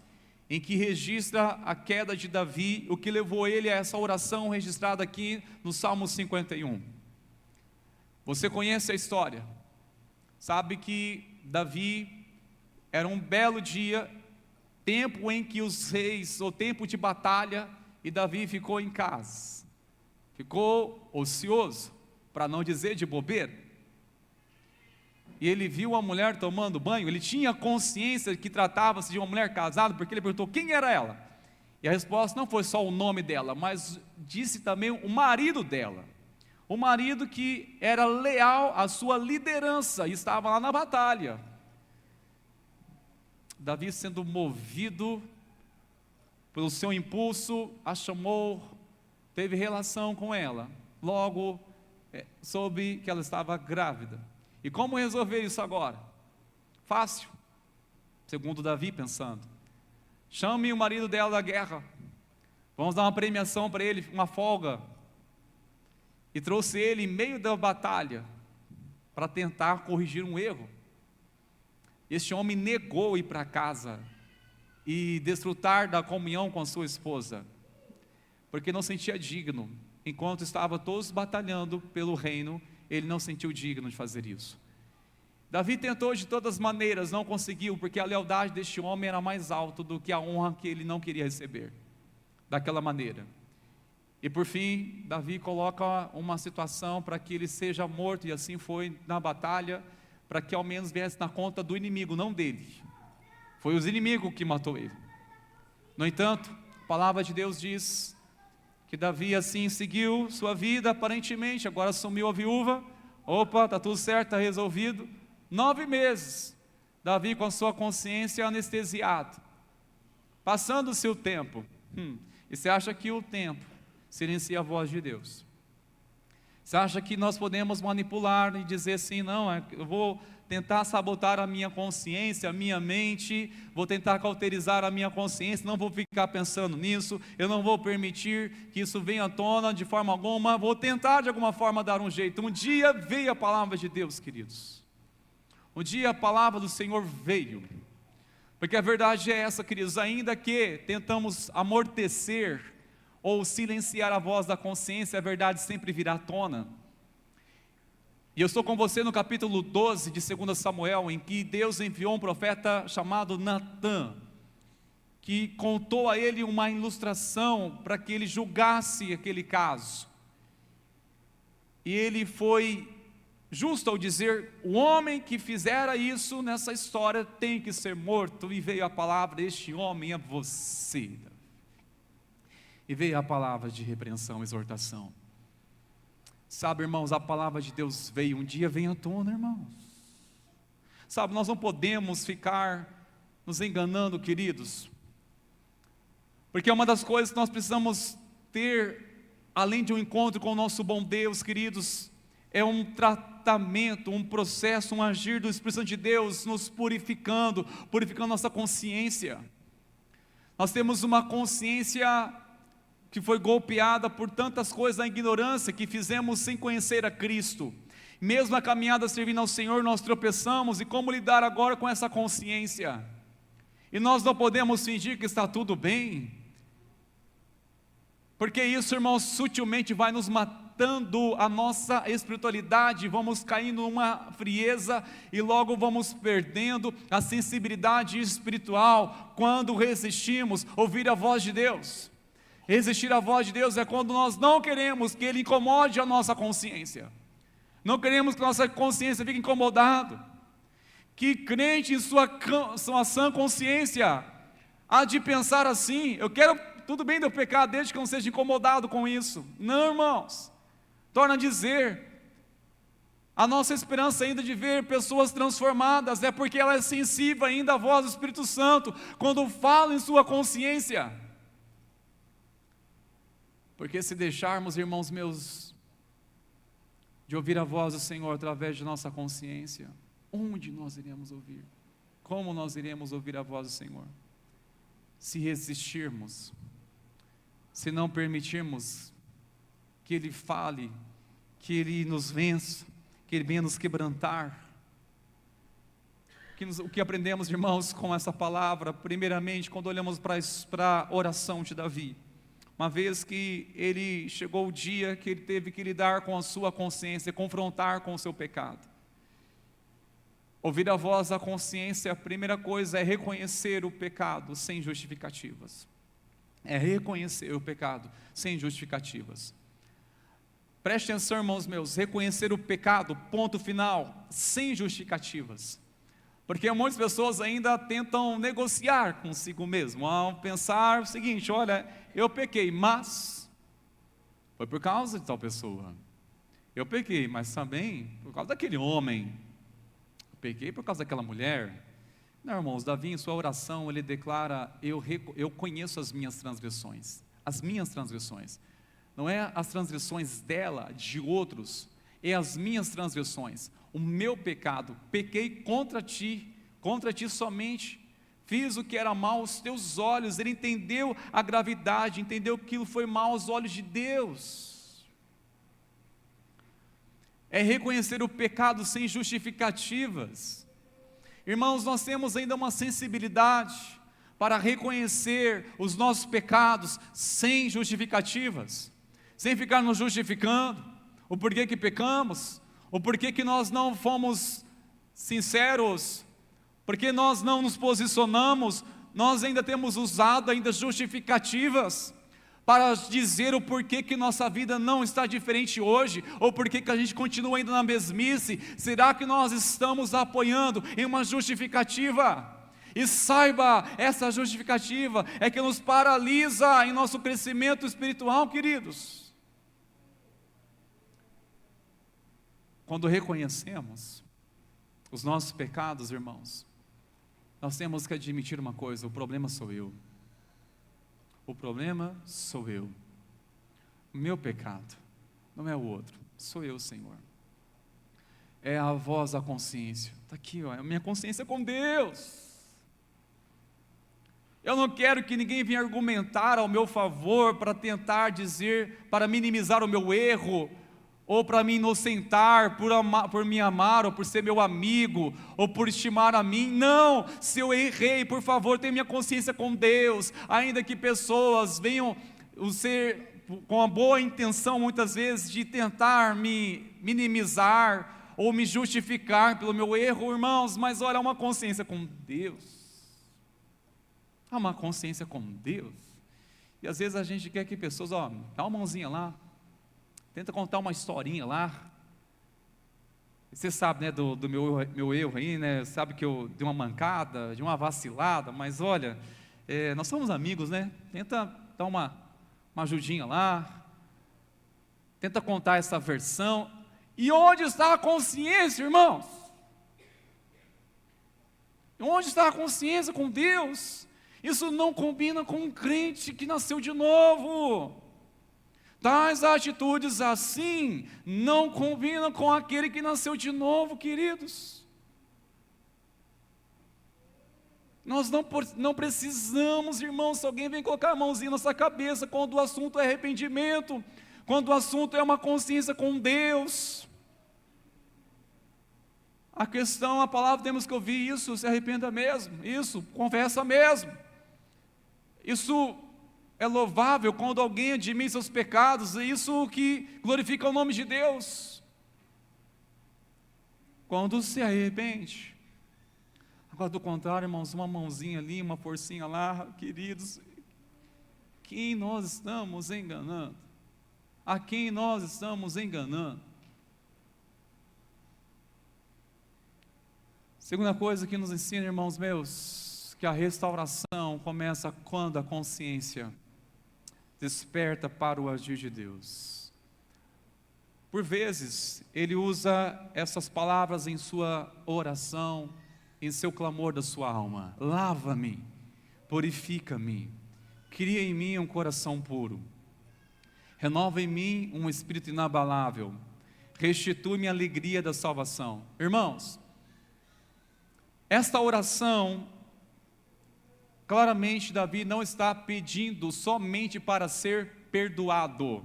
em que registra a queda de Davi, o que levou ele a essa oração registrada aqui no Salmo 51. Você conhece a história, sabe que Davi era um belo dia, tempo em que os reis, ou tempo de batalha, e Davi ficou em casa, ficou ocioso, para não dizer de bobeira. E ele viu uma mulher tomando banho, ele tinha consciência que tratava-se de uma mulher casada, porque ele perguntou quem era ela. E a resposta não foi só o nome dela, mas disse também o marido dela. O marido que era leal à sua liderança e estava lá na batalha. Davi, sendo movido pelo seu impulso, a chamou, teve relação com ela. Logo, soube que ela estava grávida. E como resolver isso agora? Fácil, segundo Davi pensando. Chame o marido dela da guerra. Vamos dar uma premiação para ele, uma folga. E trouxe ele em meio da batalha para tentar corrigir um erro. Este homem negou ir para casa e desfrutar da comunhão com a sua esposa, porque não sentia digno. Enquanto estava todos batalhando pelo reino, ele não sentiu digno de fazer isso. Davi tentou de todas as maneiras, não conseguiu, porque a lealdade deste homem era mais alta do que a honra que ele não queria receber, daquela maneira. E por fim, Davi coloca uma situação para que ele seja morto, e assim foi na batalha, para que ao menos viesse na conta do inimigo, não dele. Foi os inimigos que matou ele. No entanto, a palavra de Deus diz que Davi assim seguiu sua vida, aparentemente, agora assumiu a viúva. Opa, está tudo certo, está resolvido. 9 meses, Davi com a sua consciência anestesiado, passando-se o tempo. E você acha que o tempo silencia a voz de Deus? Você acha que nós podemos manipular e dizer assim, não, eu vou tentar sabotar a minha consciência, a minha mente, vou tentar cauterizar a minha consciência, não vou ficar pensando nisso, eu não vou permitir que isso venha à tona de forma alguma, vou tentar de alguma forma dar um jeito. Um dia veio a palavra de Deus, queridos. Um dia a palavra do Senhor veio, porque a verdade é essa, queridos, ainda que tentamos amortecer ou silenciar a voz da consciência, a verdade sempre virá à tona. E eu estou com você no capítulo 12 de 2 Samuel, em que Deus enviou um profeta chamado Natã, que contou a ele uma ilustração para que ele julgasse aquele caso. E ele foi justo ao dizer, o homem que fizera isso nessa história tem que ser morto. E veio a palavra, este homem é você. E veio a palavra de repreensão, exortação. Sabe, irmãos, a palavra de Deus veio, um dia vem à tona, irmãos. Sabe, nós não podemos ficar nos enganando, queridos, porque uma das coisas que nós precisamos ter, além de um encontro com o nosso bom Deus, queridos, é um tratamento, um processo, um agir do Espírito Santo de Deus, nos purificando nossa consciência. Nós temos uma consciência que foi golpeada por tantas coisas da ignorância que fizemos sem conhecer a Cristo. Mesmo a caminhada servindo ao Senhor, nós tropeçamos, e como lidar agora com essa consciência? E nós não podemos fingir que está tudo bem, porque isso, irmãos, sutilmente vai nos matando a nossa espiritualidade, vamos caindo numa frieza e logo vamos perdendo a sensibilidade espiritual quando resistimos ouvir a voz de Deus. Resistir à voz de Deus é quando nós não queremos que Ele incomode a nossa consciência, não queremos que a nossa consciência fique incomodada. Que crente em sua sã consciência há de pensar assim, tudo bem de eu pecar desde que eu não seja incomodado com isso? Não, irmãos, torna a dizer, a nossa esperança ainda de ver pessoas transformadas é porque ela é sensível ainda à voz do Espírito Santo, quando fala em sua consciência. Porque se deixarmos, irmãos meus, de ouvir a voz do Senhor através de nossa consciência, onde nós iremos ouvir? Como nós iremos ouvir a voz do Senhor? Se resistirmos, se não permitirmos que Ele fale que Ele nos vença, que Ele venha nos quebrantar. O que aprendemos, irmãos, com essa palavra, primeiramente, quando olhamos para a oração de Davi, uma vez que ele chegou o dia que ele teve que lidar com a sua consciência, confrontar com o seu pecado. Ouvir a voz da consciência, a primeira coisa é reconhecer o pecado sem justificativas. É reconhecer o pecado sem justificativas. Preste atenção, irmãos meus, reconhecer o pecado, ponto final, sem justificativas. Porque muitas pessoas ainda tentam negociar consigo mesmo, ao pensar o seguinte: olha, eu pequei, mas foi por causa de tal pessoa. Eu pequei, mas também por causa daquele homem. Eu pequei por causa daquela mulher. Não, irmãos, Davi em sua oração ele declara: eu conheço as minhas transgressões. As minhas transgressões. Não é as transgressões dela, de outros, é as minhas transgressões. O meu pecado, pequei contra ti somente, fiz o que era mal aos teus olhos. Ele entendeu a gravidade, entendeu que aquilo foi mal aos olhos de Deus. É reconhecer o pecado sem justificativas. Irmãos, nós temos ainda uma sensibilidade para reconhecer os nossos pecados sem justificativas, sem ficar nos justificando, o porquê que pecamos, o porquê que nós não fomos sinceros, porque nós não nos posicionamos. Nós ainda temos usado ainda justificativas para dizer o porquê que nossa vida não está diferente hoje, ou porquê que a gente continua ainda na mesmice. Será que nós estamos apoiando em uma justificativa? E saiba, essa justificativa é que nos paralisa em nosso crescimento espiritual, queridos. Quando reconhecemos os nossos pecados, irmãos, nós temos que admitir uma coisa: o problema sou eu. O problema sou eu. O meu pecado não é o outro, sou eu, Senhor. É a voz da consciência. Está aqui, ó, é a minha consciência com Deus. Eu não quero que ninguém venha argumentar ao meu favor para tentar dizer, para minimizar o meu erro, ou para me inocentar, por me amar, ou por ser meu amigo, ou por estimar a mim. Não, se eu errei, por favor, tenha minha consciência com Deus. Ainda que pessoas venham ser com a boa intenção, muitas vezes, de tentar me minimizar, ou me justificar pelo meu erro, irmãos, mas olha, uma consciência com Deus. Há uma consciência com Deus. E às vezes a gente quer que pessoas, ó, dá uma mãozinha lá, tenta contar uma historinha lá. Você sabe, né, do meu erro aí, né? Sabe que eu dei uma mancada, de uma vacilada, mas olha, nós somos amigos, né? Tenta dar uma ajudinha lá, tenta contar essa versão. E onde está a consciência, irmãos? Onde está a consciência com Deus? Isso não combina com um crente que nasceu de novo. Tais atitudes assim não combinam com aquele que nasceu de novo, queridos. Nós não precisamos, irmãos, se alguém vem colocar a mãozinha na nossa cabeça quando o assunto é arrependimento, quando o assunto é uma consciência com Deus. A questão, a palavra, temos que ouvir isso: se arrependa mesmo, isso, confessa mesmo. Isso é louvável quando alguém admite seus pecados, e isso que glorifica o nome de Deus. Quando se arrepende. Agora, do contrário, irmãos, uma mãozinha ali, uma forcinha lá, queridos, quem nós estamos enganando? A quem nós estamos enganando? Segunda coisa que nos ensina, irmãos meus, que a restauração começa quando a consciência desperta para o agir de Deus. Por vezes, ele usa essas palavras em sua oração, em seu clamor da sua alma: lava-me, purifica-me, cria em mim um coração puro, renova em mim um espírito inabalável, restitui-me a alegria da salvação. Irmãos, esta oração, claramente Davi não está pedindo somente para ser perdoado.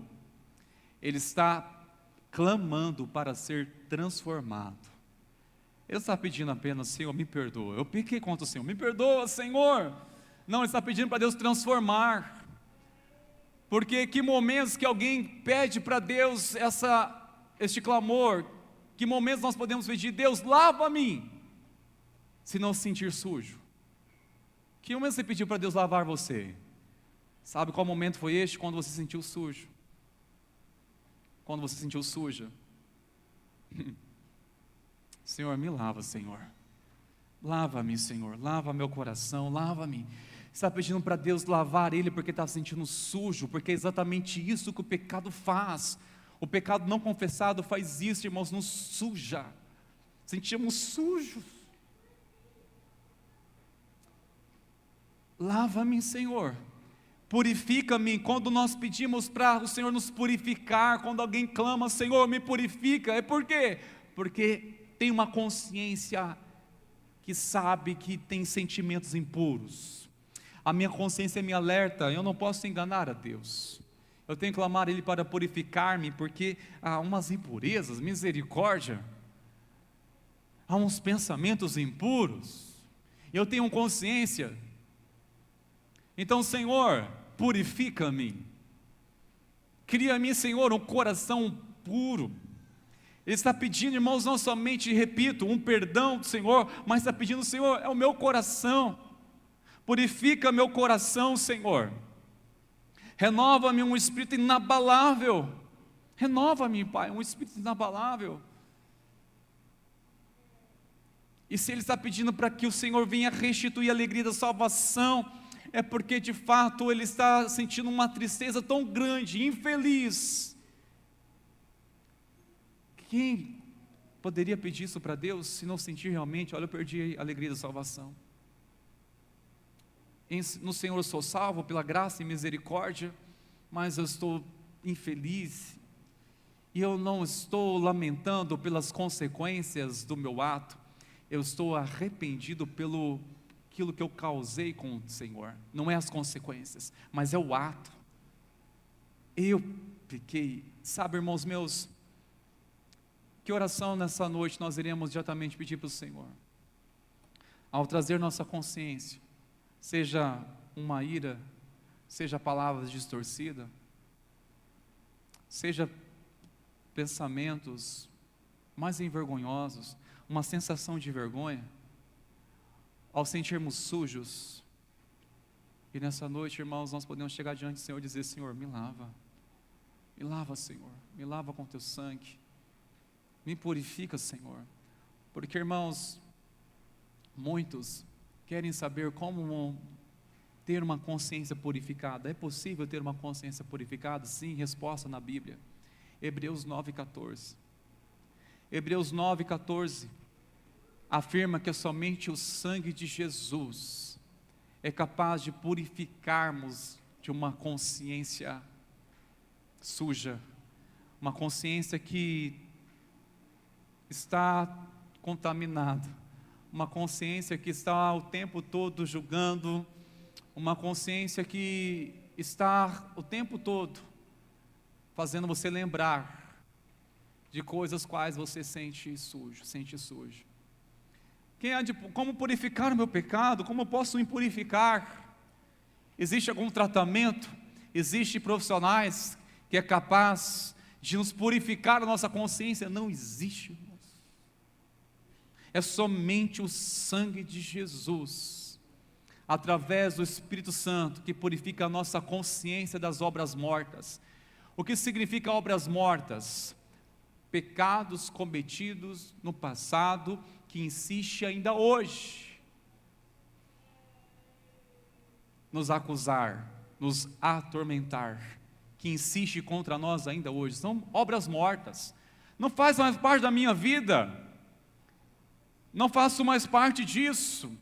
Ele está clamando para ser transformado. Ele está pedindo apenas: Senhor, me perdoa, eu pequei contra o Senhor, me perdoa, Senhor. Não, ele está pedindo para Deus transformar. Porque que momentos que alguém pede para Deus este clamor, que momentos nós podemos pedir: Deus, lava-me, se não se sentir sujo. Que momento você pediu para Deus lavar você? Sabe qual momento foi este? Quando você se sentiu sujo. Quando você se sentiu suja. Senhor, me lava, Senhor. Lava-me, Senhor, lava meu coração, lava-me. Está pedindo para Deus lavar ele porque está se sentindo sujo, porque é exatamente isso que o pecado faz. O pecado não confessado faz isso, irmãos, nos suja. Sentimos sujos. Lava-me, Senhor. Purifica-me. Quando nós pedimos para o Senhor nos purificar, quando alguém clama: Senhor, me purifica, é por quê? Porque tem uma consciência que sabe que tem sentimentos impuros. A minha consciência me alerta: eu não posso enganar a Deus. Eu tenho que clamar a Ele para purificar-me, porque há umas impurezas, misericórdia. Há uns pensamentos impuros. Eu tenho consciência. Então, Senhor, purifica-me. Cria em mim, Senhor, um coração puro. Ele está pedindo, irmãos, não somente, repito, um perdão do Senhor, mas está pedindo: Senhor, é o meu coração. Purifica meu coração, Senhor. Renova-me um espírito inabalável. Renova-me, Pai, um espírito inabalável. E se Ele está pedindo para que o Senhor venha restituir a alegria da salvação, é porque de fato ele está sentindo uma tristeza tão grande, infeliz. Quem poderia pedir isso para Deus se não sentir realmente: olha, eu perdi a alegria da salvação. No Senhor eu sou salvo pela graça e misericórdia, mas eu estou infeliz, e eu não estou lamentando pelas consequências do meu ato, eu estou arrependido pelo aquilo que eu causei com o Senhor. Não é as consequências, mas é o ato. Eu pequei. Sabe, irmãos meus, que oração nessa noite nós iremos diretamente pedir para o Senhor? Ao trazer nossa consciência, seja uma ira, seja palavras distorcidas, seja pensamentos mais envergonhosos, uma sensação de vergonha, ao sentirmos sujos, e nessa noite, irmãos, nós podemos chegar diante do Senhor e dizer: Senhor, me lava, Senhor, me lava com teu sangue, me purifica, Senhor. Porque, irmãos, muitos querem saber como ter uma consciência purificada. É possível ter uma consciência purificada? Sim, resposta na Bíblia. Hebreus 9,14. Hebreus 9,14 afirma que somente o sangue de Jesus é capaz de purificarmos de uma consciência suja, uma consciência que está contaminada, uma consciência que está o tempo todo julgando, uma consciência que está o tempo todo fazendo você lembrar de coisas quais você sente sujo. Como purificar o meu pecado? Como eu posso me purificar? Existe algum tratamento? Existe profissionais que é capaz de nos purificar a nossa consciência? Não existe, irmãos. É somente o sangue de Jesus, através do Espírito Santo, que purifica a nossa consciência das obras mortas. O que significa obras mortas? Pecados cometidos no passado, que insiste ainda hoje nos acusar, nos atormentar, que insiste contra nós ainda hoje. São obras mortas. Não faz mais parte da minha vida, não faço mais parte disso,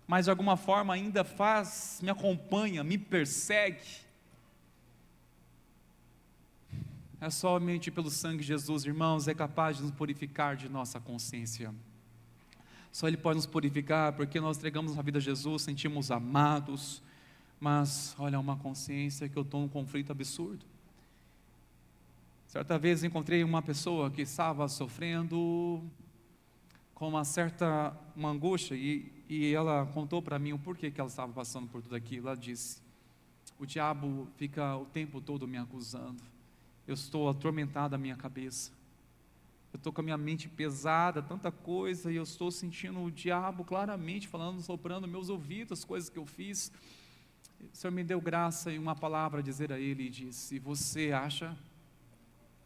mas de alguma forma ainda faz, me acompanha, me persegue. É somente pelo sangue de Jesus, irmãos, é capaz de nos purificar de nossa consciência. Só Ele pode nos purificar, porque nós entregamos a vida a Jesus, sentimos amados, mas olha, uma consciência que eu estou num conflito absurdo. Certa vez encontrei uma pessoa que estava sofrendo com uma angústia, e ela contou para mim o porquê que ela estava passando por tudo aquilo. Ela disse: o diabo fica o tempo todo me acusando, eu estou atormentada a minha cabeça, eu estou com a minha mente pesada, tanta coisa, e eu estou sentindo o diabo claramente falando, soprando meus ouvidos, as coisas que eu fiz. O Senhor me deu graça e uma palavra a dizer a ele, e disse: você acha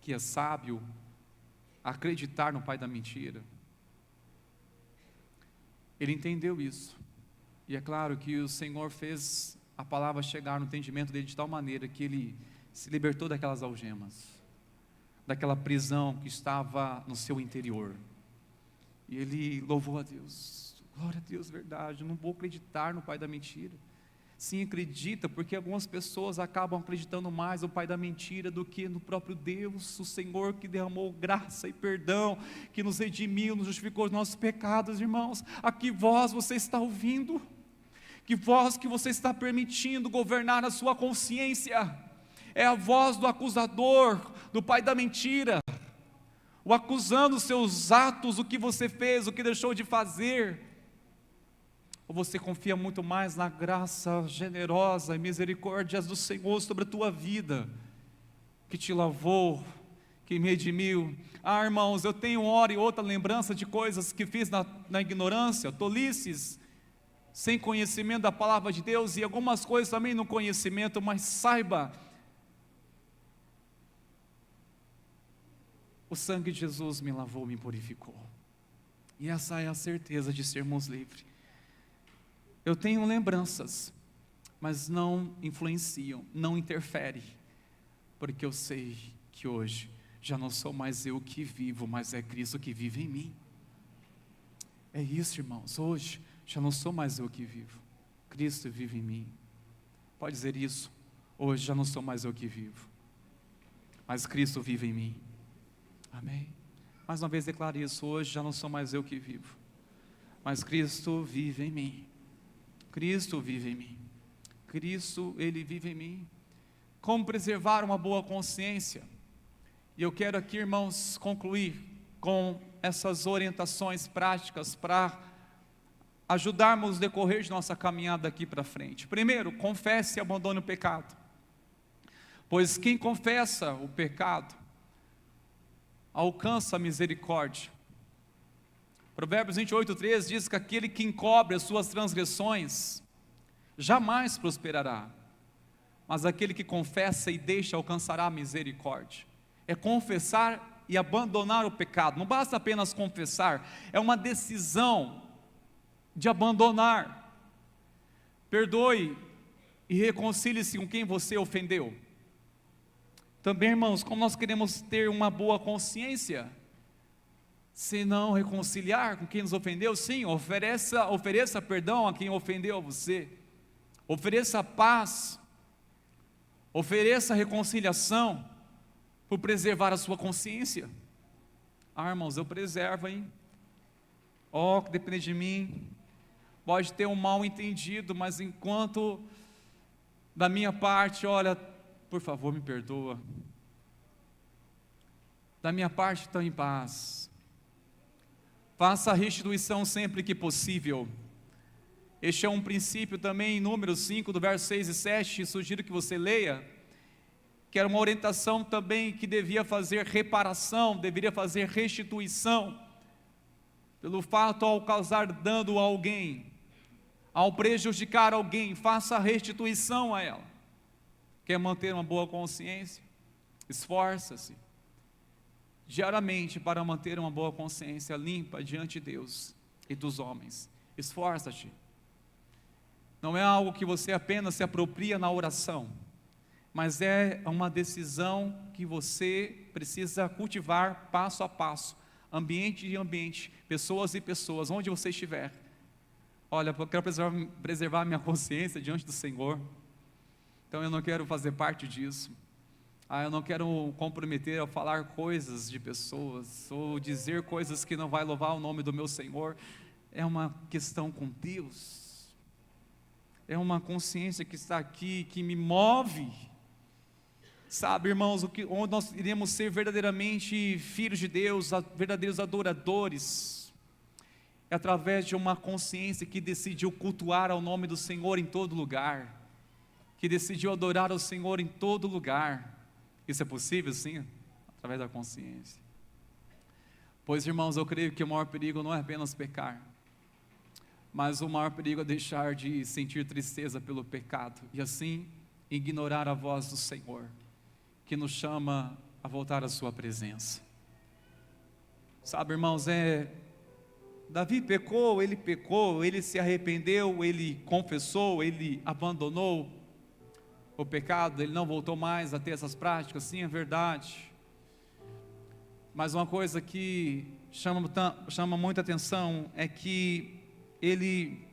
que é sábio acreditar no pai da mentira? Ele entendeu isso, e é claro que o Senhor fez a palavra chegar no entendimento dele de tal maneira que ele se libertou daquelas algemas, daquela prisão que estava no seu interior, e ele louvou a Deus. Glória a Deus, verdade, eu não vou acreditar no pai da mentira. Sim, acredita, porque algumas pessoas acabam acreditando mais no pai da mentira do que no próprio Deus, o Senhor que derramou graça e perdão, que nos redimiu, nos justificou os nossos pecados. Irmãos, a que voz você está ouvindo? Que voz que você está permitindo governar a sua consciência? É a voz do acusador, do pai da mentira, o acusando os seus atos, o que você fez, o que deixou de fazer. Ou você confia muito mais na graça generosa e misericórdias do Senhor sobre a tua vida, que te lavou, que me redimiu? Irmãos, eu tenho hora e outra lembrança de coisas que fiz na ignorância, tolices, sem conhecimento da palavra de Deus, e algumas coisas também no conhecimento, mas saiba, o sangue de Jesus me lavou, me purificou, e essa é a certeza de sermos livres. Eu tenho lembranças, mas não influenciam, não interferem, porque eu sei que hoje já não sou mais eu que vivo, mas é Cristo que vive em mim. É isso, irmãos, hoje já não sou mais eu que vivo, Cristo vive em mim. Pode dizer isso: hoje já não sou mais eu que vivo, mas Cristo vive em mim. Amém? Mais uma vez declare isso: hoje já não sou mais eu que vivo, mas Cristo vive em mim. Cristo vive em mim. Cristo, Ele vive em mim. Como preservar uma boa consciência? E eu quero aqui, irmãos, concluir com essas orientações práticas para ajudarmos o decorrer de nossa caminhada daqui para frente. Primeiro, confesse e abandone o pecado, pois quem confessa o pecado alcança a misericórdia. Provérbios 28:3 diz que aquele que encobre as suas transgressões jamais prosperará, mas aquele que confessa e deixa alcançará a misericórdia. É confessar e abandonar o pecado. Não basta apenas confessar, é uma decisão de abandonar. Perdoe e reconcilie-se com quem você ofendeu. Também, irmãos, como nós queremos ter uma boa consciência, se não reconciliar com quem nos ofendeu, sim, ofereça perdão a quem ofendeu a você, ofereça paz, ofereça reconciliação, por preservar a sua consciência. Irmãos, eu preservo, hein? Que depende de mim, pode ter um mal entendido, mas enquanto da minha parte, olha, por favor me perdoa, da minha parte estou em paz. Faça a restituição sempre que possível. Este é um princípio também em Números 5, do verso 6 e 7, sugiro que você leia, que era uma orientação também que devia fazer reparação, deveria fazer restituição, pelo fato ao causar dano a alguém, ao prejudicar alguém, faça a restituição a ela. Quer manter uma boa consciência? Esforça-se diariamente para manter uma boa consciência limpa diante de Deus e dos homens. Esforça-te. Não é algo que você apenas se apropria na oração, mas é uma decisão que você precisa cultivar passo a passo, ambiente e ambiente, pessoas e pessoas, onde você estiver. Olha, eu quero preservar minha consciência diante do Senhor, então eu não quero fazer parte disso. Eu não quero comprometer ao falar coisas de pessoas, ou dizer coisas que não vai louvar o nome do meu Senhor. É uma questão com Deus, é uma consciência que está aqui, que me move. Sabe, irmãos, onde nós iremos ser verdadeiramente filhos de Deus, verdadeiros adoradores, é através de uma consciência que decidiu cultuar ao nome do Senhor em todo lugar, que decidiu adorar ao Senhor em todo lugar. Isso é possível, sim, através da consciência. Pois, irmãos, eu creio que o maior perigo não é apenas pecar, mas o maior perigo é deixar de sentir tristeza pelo pecado e assim ignorar a voz do Senhor, que nos chama a voltar à sua presença. Sabe, irmãos, Davi pecou, ele se arrependeu, ele confessou, ele abandonou o pecado, ele não voltou mais a ter essas práticas, sim, é verdade. Mas uma coisa que chama muita atenção é que ele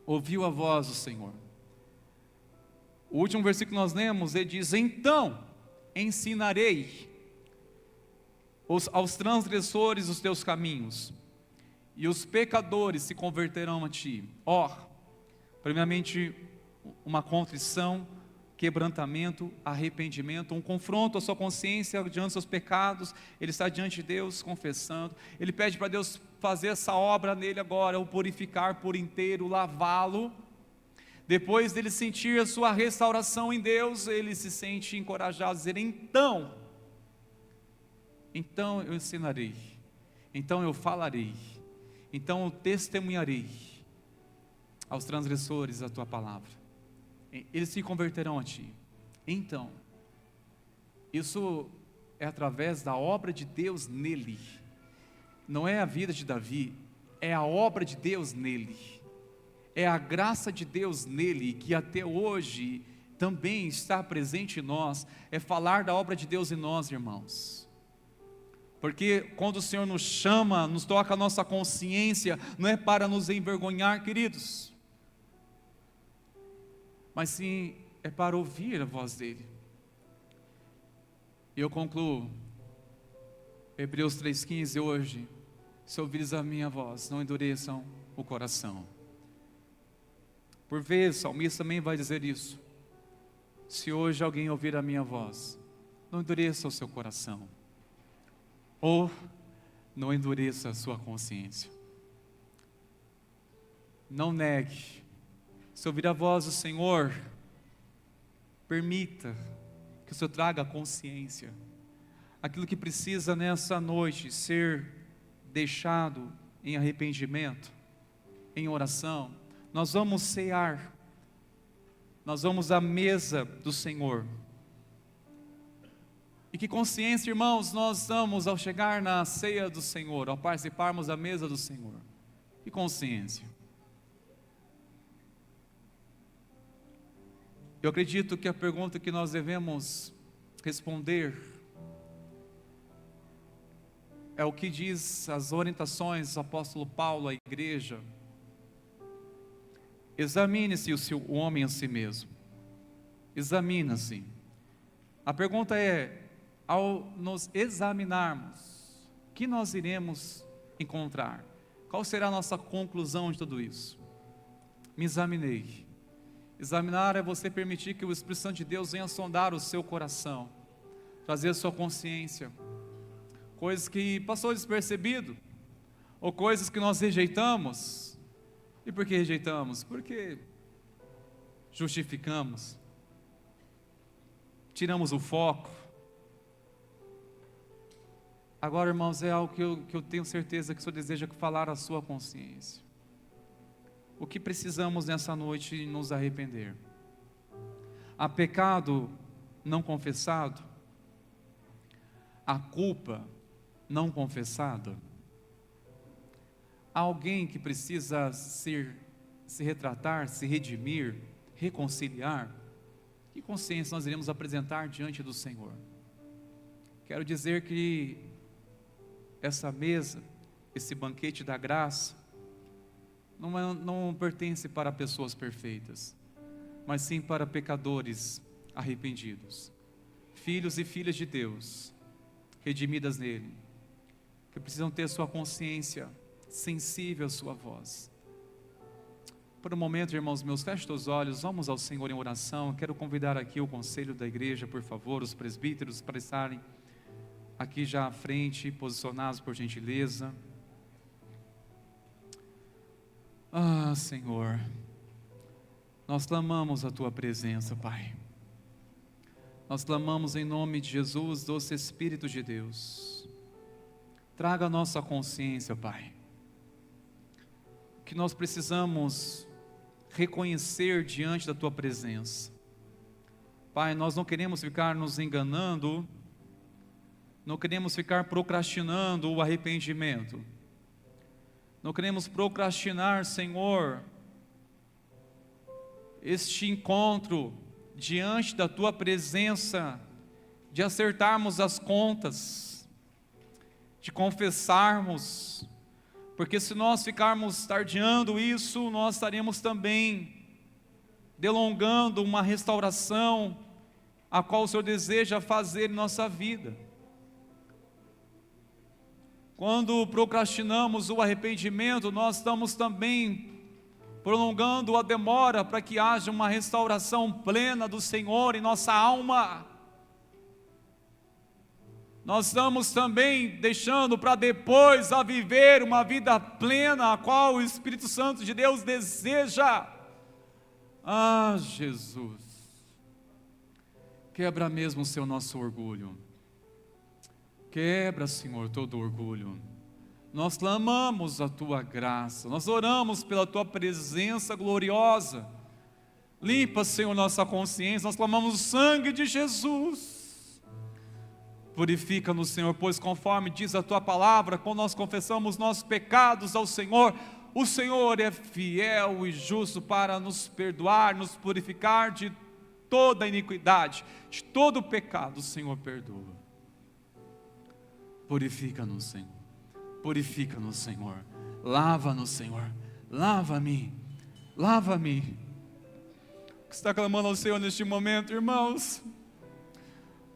ouviu a voz do Senhor. O último versículo que nós lemos, ele diz: então ensinarei aos transgressores os teus caminhos, e os pecadores se converterão a ti. Primeiramente, uma contrição, quebrantamento, arrependimento, um confronto à sua consciência diante dos seus pecados. Ele está diante de Deus confessando, ele pede para Deus fazer essa obra nele agora, o purificar por inteiro, lavá-lo. Depois dele sentir a sua restauração em Deus, ele se sente encorajado a dizer: então eu ensinarei, então eu falarei, então eu testemunharei aos transgressores a tua palavra, eles se converterão a ti. Então, isso é através da obra de Deus nele, não é a vida de Davi, é a obra de Deus nele, é a graça de Deus nele, que até hoje também está presente em nós. É falar da obra de Deus em nós, irmãos, porque quando o Senhor nos chama, nos toca a nossa consciência, não é para nos envergonhar, queridos, mas sim é para ouvir a voz dele. E eu concluo, Hebreus 3,15, hoje: se ouvires a minha voz, não endureçam o coração. Por vezes, o salmista também vai dizer isso: se hoje alguém ouvir a minha voz, não endureça o seu coração, ou não endureça a sua consciência. Não negue. Se ouvir a voz do Senhor, permita que o Senhor traga a consciência, aquilo que precisa nessa noite ser deixado em arrependimento, em oração. Nós vamos cear, nós vamos à mesa do Senhor. E que consciência, irmãos, nós damos ao chegar na ceia do Senhor, ao participarmos da mesa do Senhor? Que consciência? Eu acredito que a pergunta que nós devemos responder é o que diz as orientações do apóstolo Paulo à igreja: examine-se o homem a si mesmo, examina-se. A pergunta é: ao nos examinarmos, o que nós iremos encontrar? Qual será a nossa conclusão de tudo isso? Me examinei. Examinar é você permitir que o Espírito Santo de Deus venha sondar o seu coração, trazer a sua consciência, coisas que passou despercebido, ou coisas que nós rejeitamos. E por que rejeitamos? Porque justificamos, tiramos o foco. Agora, irmãos, é algo que eu tenho certeza que o Senhor deseja falar à sua consciência. O que precisamos nessa noite nos arrepender? Há pecado não confessado? Há culpa não confessada? Há alguém que precisa se retratar, se redimir, reconciliar? Que consciência nós iremos apresentar diante do Senhor? Quero dizer que essa mesa, esse banquete da graça, não pertence para pessoas perfeitas, mas sim para pecadores arrependidos, filhos e filhas de Deus, redimidas nele, que precisam ter sua consciência sensível à sua voz. Por um momento, irmãos meus, feche os olhos, vamos ao Senhor em oração. Quero convidar aqui o conselho da igreja, por favor, os presbíteros, para estarem aqui já à frente, posicionados por gentileza. Ah, Senhor, nós clamamos a Tua presença, Pai. Nós clamamos em nome de Jesus, doce Espírito de Deus. Traga a nossa consciência, Pai, que nós precisamos reconhecer diante da Tua presença. Pai, nós não queremos ficar nos enganando, não queremos ficar procrastinando o arrependimento, não queremos procrastinar, Senhor, este encontro diante da Tua presença, de acertarmos as contas, de confessarmos, porque se nós ficarmos tardiando isso, nós estaremos também delongando uma restauração a qual o Senhor deseja fazer em nossa vida. Quando procrastinamos o arrependimento, nós estamos também prolongando a demora para que haja uma restauração plena do Senhor em nossa alma. Nós estamos também deixando para depois a viver uma vida plena, a qual o Espírito Santo de Deus deseja. Ah, Jesus, quebra mesmo o nosso orgulho. Quebra, Senhor, todo orgulho. Nós clamamos a Tua graça, nós oramos pela Tua presença gloriosa. Limpa, Senhor, nossa consciência, nós clamamos o sangue de Jesus. Purifica-nos, Senhor, pois conforme diz a Tua palavra, quando nós confessamos nossos pecados ao Senhor, o Senhor é fiel e justo para nos perdoar, nos purificar de toda iniquidade, de todo pecado. O Senhor perdoa. Purifica-nos, Senhor. Purifica-nos, Senhor. Lava-nos, Senhor. Lava-me. Lava-me. O que está clamando ao Senhor neste momento, irmãos?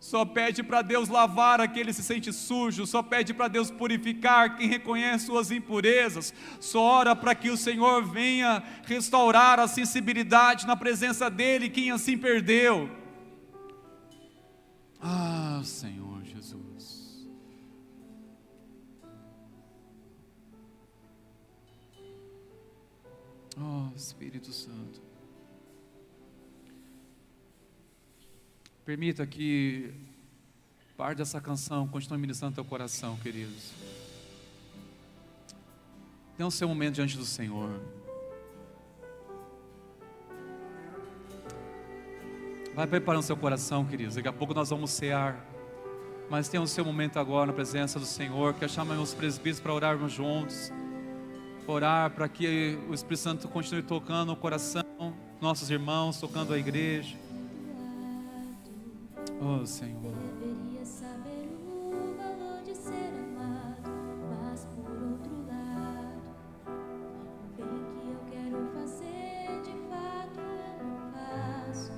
Só pede para Deus lavar aquele que se sente sujo, só pede para Deus purificar quem reconhece suas impurezas, só ora para que o Senhor venha restaurar a sensibilidade na presença dEle, quem assim perdeu. Ah, Senhor Jesus. Oh, Espírito Santo. Permita que parte dessa canção continue ministrando teu coração, queridos. Tenha o seu momento diante do Senhor. Vai preparando seu coração, queridos. Daqui a pouco nós vamos cear. Mas tenha o seu momento agora na presença do Senhor. Quero chamar os presbíteros para orarmos juntos. Orar para que o Espírito Santo continue tocando o coração, nossos irmãos, tocando a igreja. Oh, Senhor.
Deveria saber o valor de ser amado, mas por outro lado, o bem que eu quero fazer, de fato eu não faço.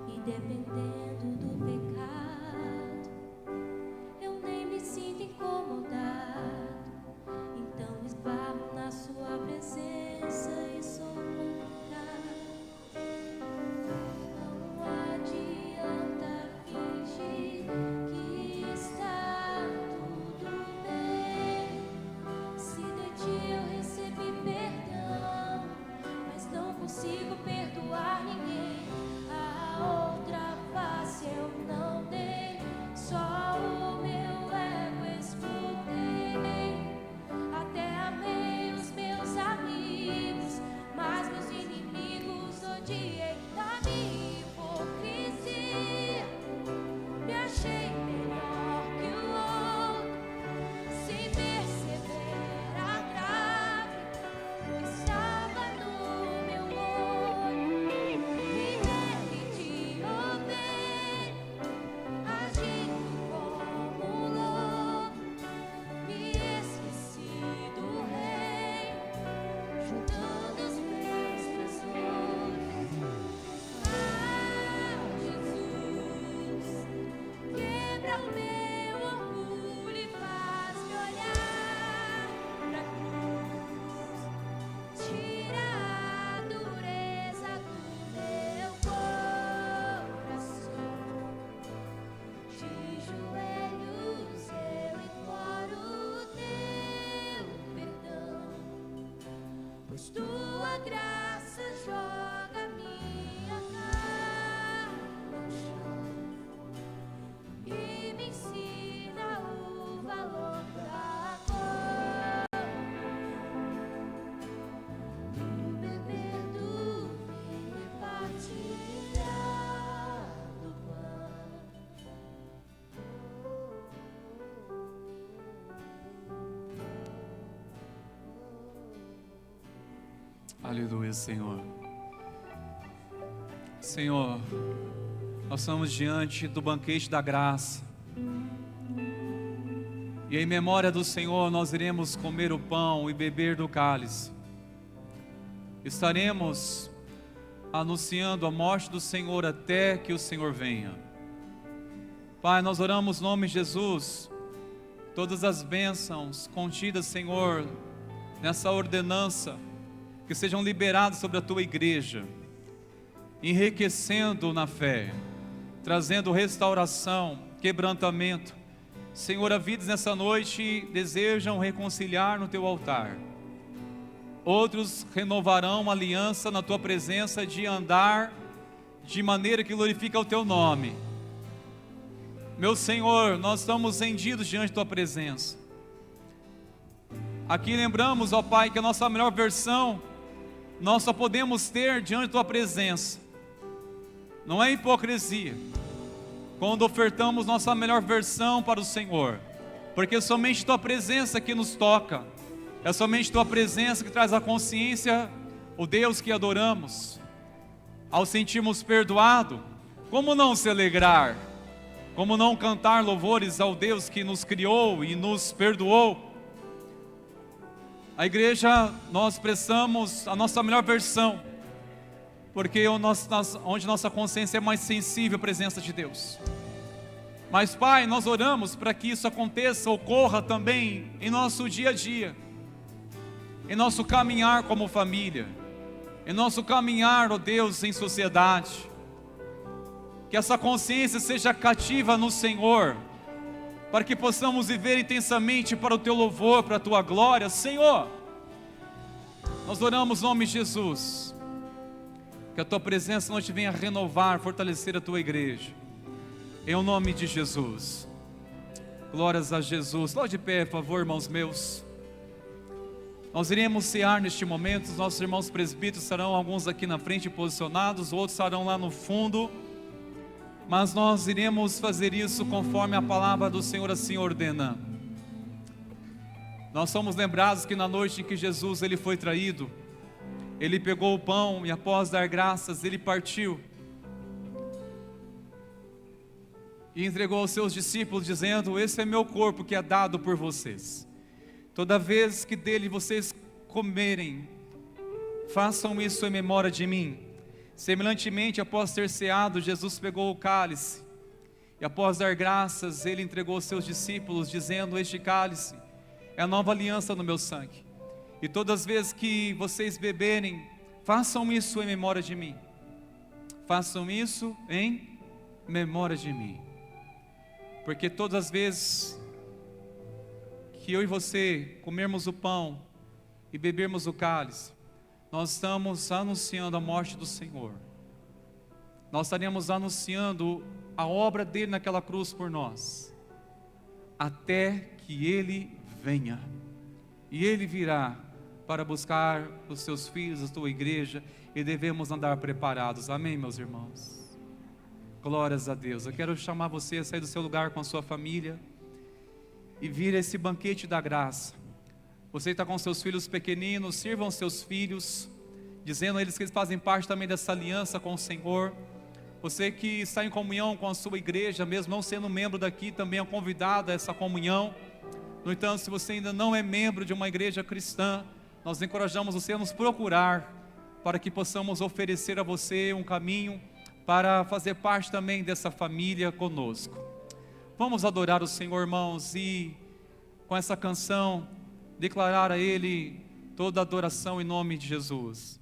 E dependendo do pecado, eu nem me sinto incomodado. Então esbarro na sua presença e sou culpado. Não adianta fingir. Tua graça joga minha carne no chão e me ensina o valor da dor. No beber do vinho e partilhar do pão.
Aleluia, Senhor. Senhor, nós estamos diante do banquete da graça. E em memória do Senhor, nós iremos comer o pão e beber do cálice. Estaremos anunciando a morte do Senhor até que o Senhor venha. Pai, nós oramos no nome de Jesus. Todas as bênçãos contidas, Senhor, nessa ordenança, que sejam liberados sobre a tua igreja, enriquecendo na fé, trazendo restauração, quebrantamento. Senhor, há vidas nessa noite desejam reconciliar no teu altar. Outros renovarão uma aliança na tua presença de andar de maneira que glorifica o teu nome. Meu Senhor, nós estamos rendidos diante da tua presença. Aqui lembramos, ó Pai, que a nossa melhor versão nós só podemos ter diante da tua presença. Não é hipocrisia quando ofertamos nossa melhor versão para o Senhor, porque é somente tua presença que nos toca, é somente tua presença que traz a consciência, o Deus que adoramos. Ao sentirmos perdoado, como não se alegrar? Como não cantar louvores ao Deus que nos criou e nos perdoou? A igreja, nós prestamos a nossa melhor versão, porque onde nossa consciência é mais sensível à presença de Deus. Mas Pai, nós oramos para que isso aconteça, ocorra também em nosso dia a dia, em nosso caminhar como família, em nosso caminhar, ó Deus, em sociedade. Que essa consciência seja cativa no Senhor, para que possamos viver intensamente para o teu louvor, para a tua glória. Senhor, nós oramos no nome de Jesus, que a tua presença hoje venha renovar, fortalecer a tua igreja, em nome de Jesus. Glórias a Jesus. Lá de pé, por favor, irmãos meus. Nós iremos cear neste momento. Os nossos irmãos presbíteros estarão, alguns aqui na frente posicionados, outros estarão lá no fundo. Mas nós iremos fazer isso conforme a palavra do Senhor assim ordena. Nós somos lembrados que na noite em que Jesus ele foi traído, ele pegou o pão e após dar graças, ele partiu e entregou aos seus discípulos dizendo: esse é meu corpo que é dado por vocês. Toda vez que dele vocês comerem, façam isso em memória de mim. Semelhantemente, após ter ceado, Jesus pegou o cálice e após dar graças, ele entregou aos seus discípulos dizendo: este cálice é a nova aliança no meu sangue, e todas as vezes que vocês beberem, façam isso em memória de mim. Façam isso em memória de mim, porque todas as vezes que eu e você comermos o pão e bebermos o cálice, nós estamos anunciando a morte do Senhor. Nós estaremos anunciando a obra dele naquela cruz por nós, até que ele venha. E ele virá para buscar os seus filhos, a tua igreja, e devemos andar preparados. Amém, meus irmãos? Glórias a Deus. Eu quero chamar você a sair do seu lugar com a sua família e vir a esse banquete da graça. Você está com seus filhos pequeninos, sirvam seus filhos, dizendo a eles que eles fazem parte também dessa aliança com o Senhor. Você que está em comunhão com a sua igreja, mesmo não sendo membro daqui, também é convidado a essa comunhão. No entanto, se você ainda não é membro de uma igreja cristã, nós encorajamos você a nos procurar, para que possamos oferecer a você um caminho para fazer parte também dessa família conosco. Vamos adorar o Senhor, irmãos, e com essa canção declarar a Ele toda a adoração em nome de Jesus.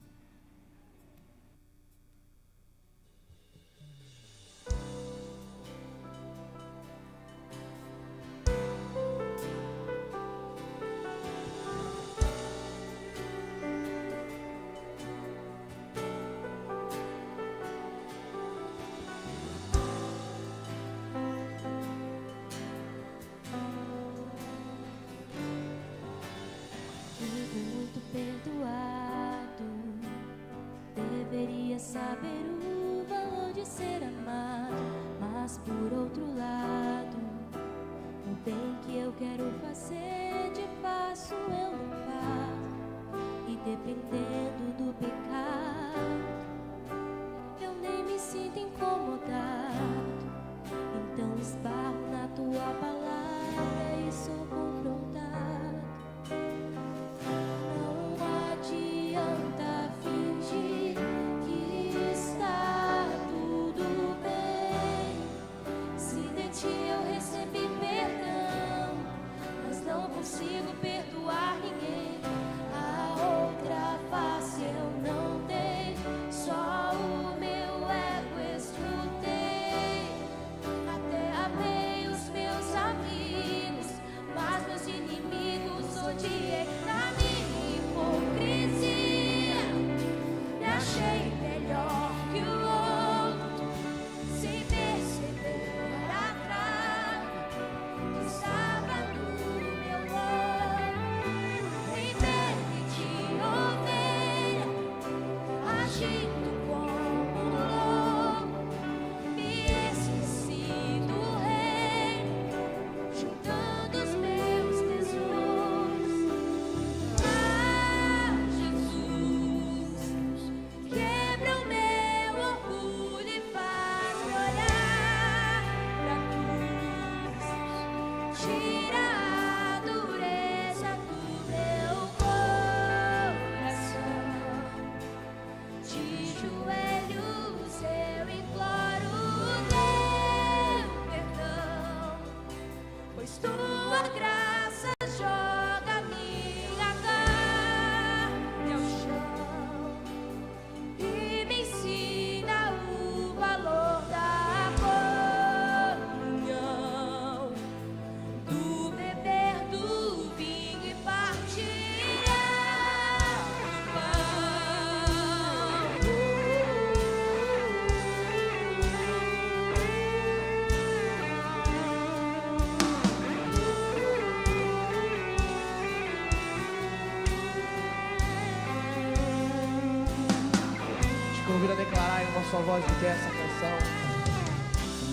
ouvir a declarar em uma só voz de pé essa canção.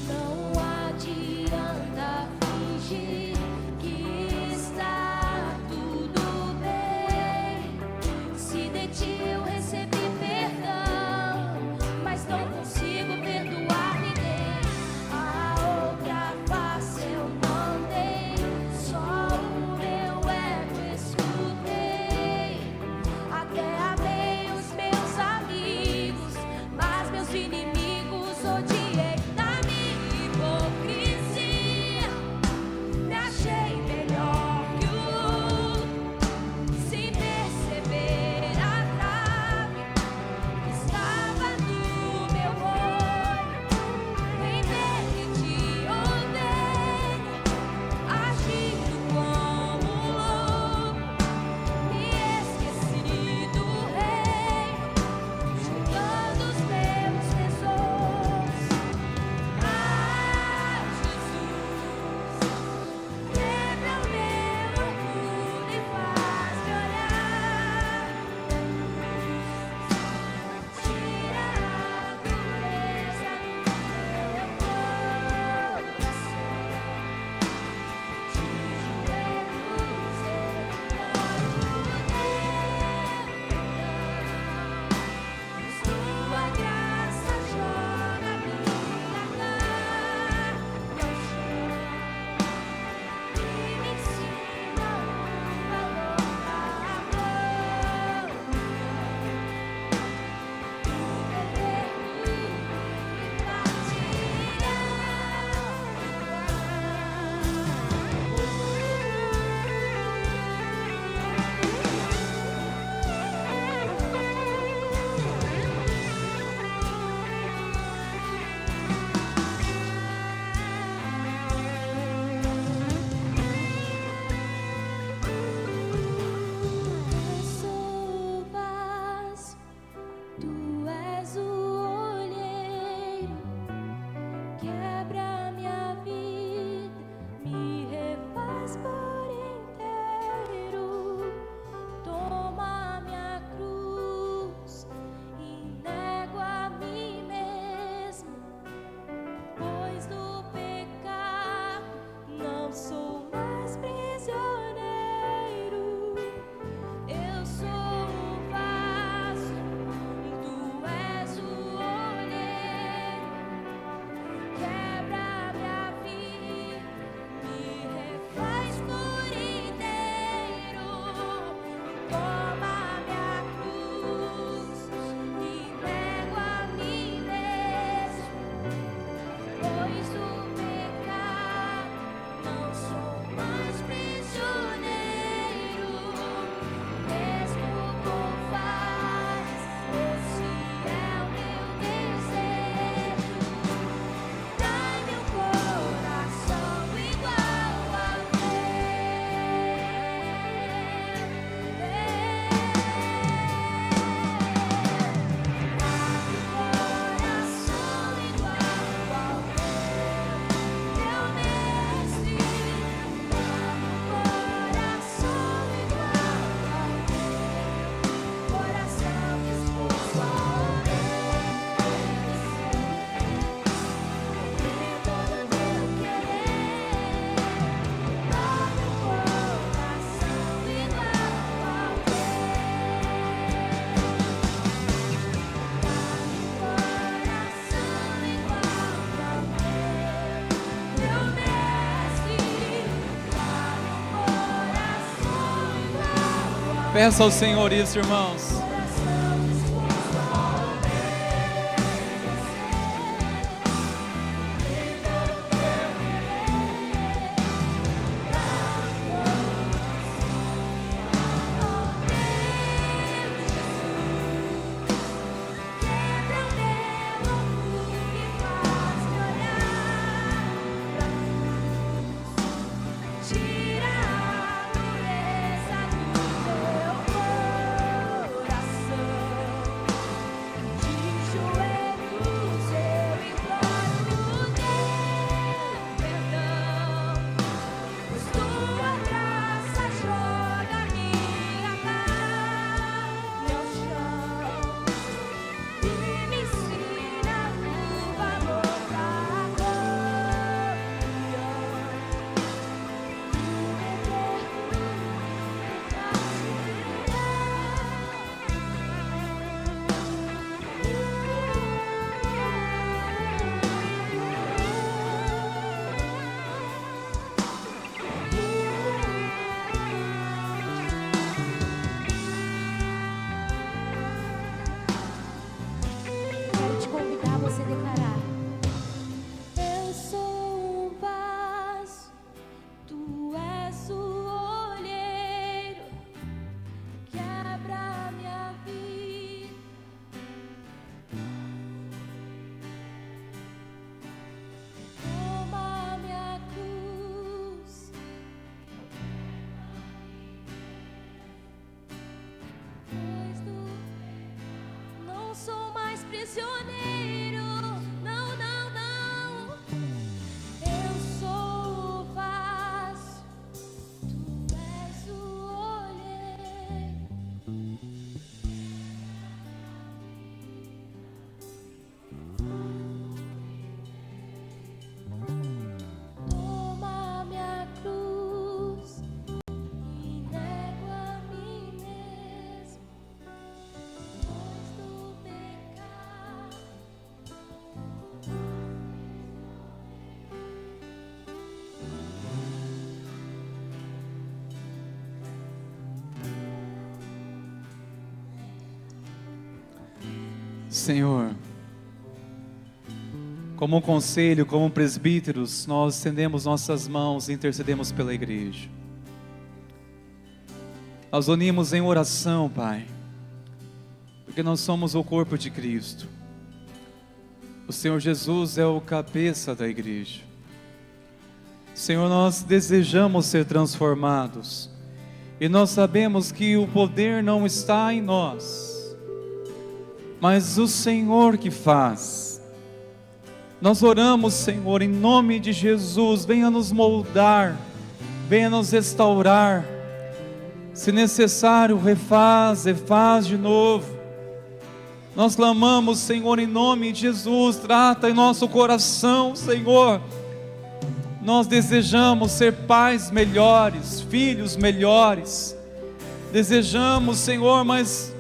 Não adianta fingir que está tudo bem. Se de ti eu recebi perdão, mas não consigo perdoar ninguém. A outra face eu não dei, só o meu ego escutei. Até amei os meus amigos, mas meus inimigos odiei. Na minha hipocrisia, me achei melhor que o outro, sem perceber a trave que estava no meu olho. Em vez de te odeio, agindo como um louco, me esqueci do reino, julgando os meus tesouros. Ah, Jesus, quebra o meu orgulho e faz-me olhar pra luz. Tira a dureza do meu coração. Tua graça joga minha carne ao chão e me ensina o valor da comunhão. Tu beber e partilhar. Eu sou o vaso, tu és o olheiro. Quebra minha vida, me refaz por inteiro. Toma minha cruz e nego a mim mesmo, pois do pecado não sou mais prisioneiro. Eu sou o vaso, tu és o olheiro. Quebra minha vida, me refaz por inteiro. Toma minha cruz e nego a mim mesmo, pois do pecado não sou mais prisioneiro. Mesmo com falhas, esse é o meu desejo. Dai-me um coração igual ao meu mestre. Dá-me um coração igual ao teu, coração disposto a obedecer todo o teu querer. Dá-me um coração igual ao teu. Meu mestre, dá-me um coração igual ao
Peça ao Senhor isso, irmãos.
coração disposto a quebra o meu orgulho e faz-me olhar pra luz. Tira a dureza do meu coração. prisioneiro. Não, não, não. Eu sou o vaso, tu és o olheiro. Toma minha cruz e nego a mim mesmo, pois do pecado.
Senhor, como um conselho, como presbíteros, nós estendemos nossas mãos e intercedemos pela igreja. Nós unimos em oração, Pai, porque nós somos o corpo de Cristo. O Senhor Jesus é o cabeça da igreja. Senhor, nós desejamos ser transformados e nós sabemos que o poder não está em nós, mas o Senhor que faz. Nós oramos, Senhor, em nome de Jesus, venha nos moldar, venha nos restaurar. Se necessário, refaz de novo. Nós clamamos, Senhor, em nome de Jesus, trata em nosso coração, Senhor. Nós desejamos ser pais melhores, filhos melhores. Desejamos, Senhor, mas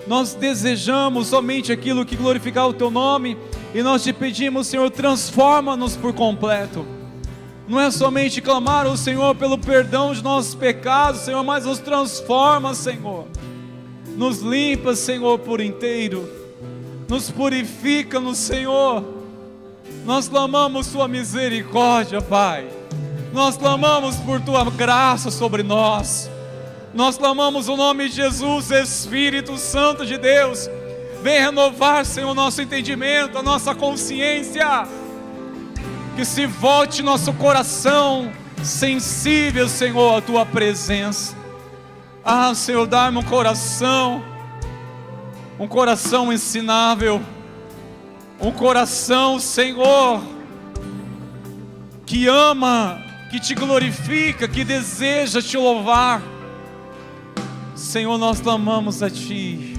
nós desejamos somente aquilo que glorificar o Teu nome. E nós te pedimos, Senhor, transforma-nos por completo. Não é somente clamar ao Senhor pelo perdão de nossos pecados, Senhor, mas nos transforma, Senhor. Nos limpa, Senhor, por inteiro. Nos purifica no Senhor. Nós clamamos Sua misericórdia, Pai. Nós clamamos por Tua graça sobre nós. Nós clamamos o nome de Jesus, Espírito Santo de Deus. Vem renovar, Senhor, o nosso entendimento, a nossa consciência. Que se volte nosso coração sensível, Senhor, à Tua presença. Ah, Senhor, dá-me um coração ensinável. Um coração, Senhor, que ama, que Te glorifica, que deseja Te louvar. Senhor, nós clamamos a Ti.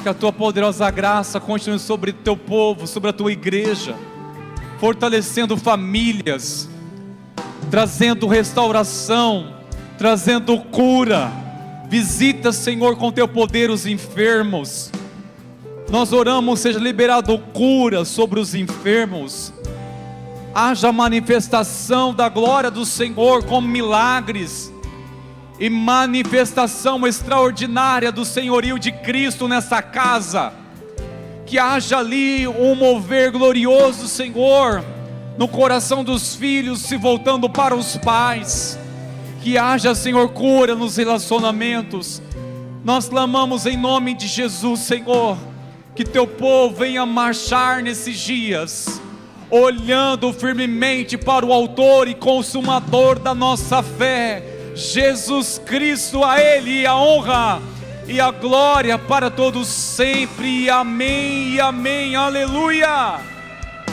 Que a Tua poderosa graça continue sobre o Teu povo, sobre a Tua igreja, fortalecendo famílias, trazendo restauração, trazendo cura. Visita, Senhor, com Teu poder os enfermos. Nós oramos, seja liberado cura sobre os enfermos. Haja manifestação da glória do Senhor como milagres e manifestação extraordinária do senhorio de Cristo nessa casa. Que haja ali um mover glorioso, Senhor, no coração dos filhos se voltando para os pais. Que haja, Senhor, cura nos relacionamentos. Nós clamamos em nome de Jesus, Senhor, que Teu povo venha marchar nesses dias, olhando firmemente para o autor e consumador da nossa fé, Jesus Cristo. A Ele a honra e a glória para todos sempre. Amém e amém. Aleluia.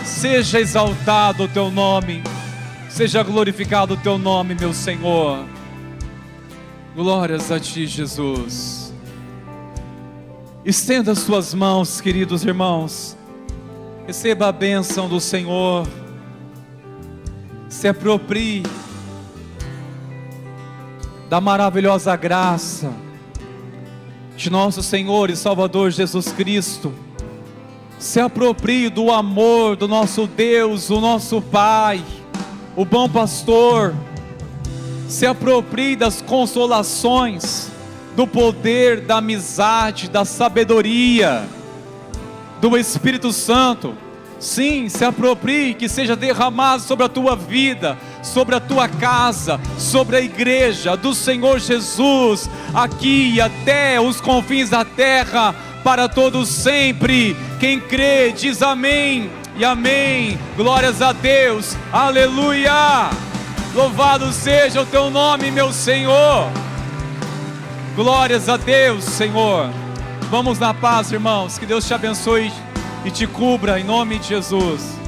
Seja exaltado o Teu nome, seja glorificado o Teu nome, meu Senhor. Glórias a Ti, Jesus. Estenda as suas mãos, queridos irmãos. Receba a bênção do Senhor. Se aproprie da maravilhosa graça de nosso Senhor e Salvador Jesus Cristo. Se aproprie do amor do nosso Deus, o nosso Pai, o bom pastor. Se aproprie das consolações, do poder, da amizade, da sabedoria, do Espírito Santo. Sim, se aproprie, que seja derramado sobre a tua vida, sobre a tua casa, sobre a igreja do Senhor Jesus, aqui e até os confins da terra, para todos sempre. Quem crê diz amém e amém. Glórias a Deus, aleluia. Louvado seja o Teu nome, meu Senhor. Glórias a Deus, Senhor. Vamos na paz, irmãos. Que Deus te abençoe e te cubra em nome de Jesus.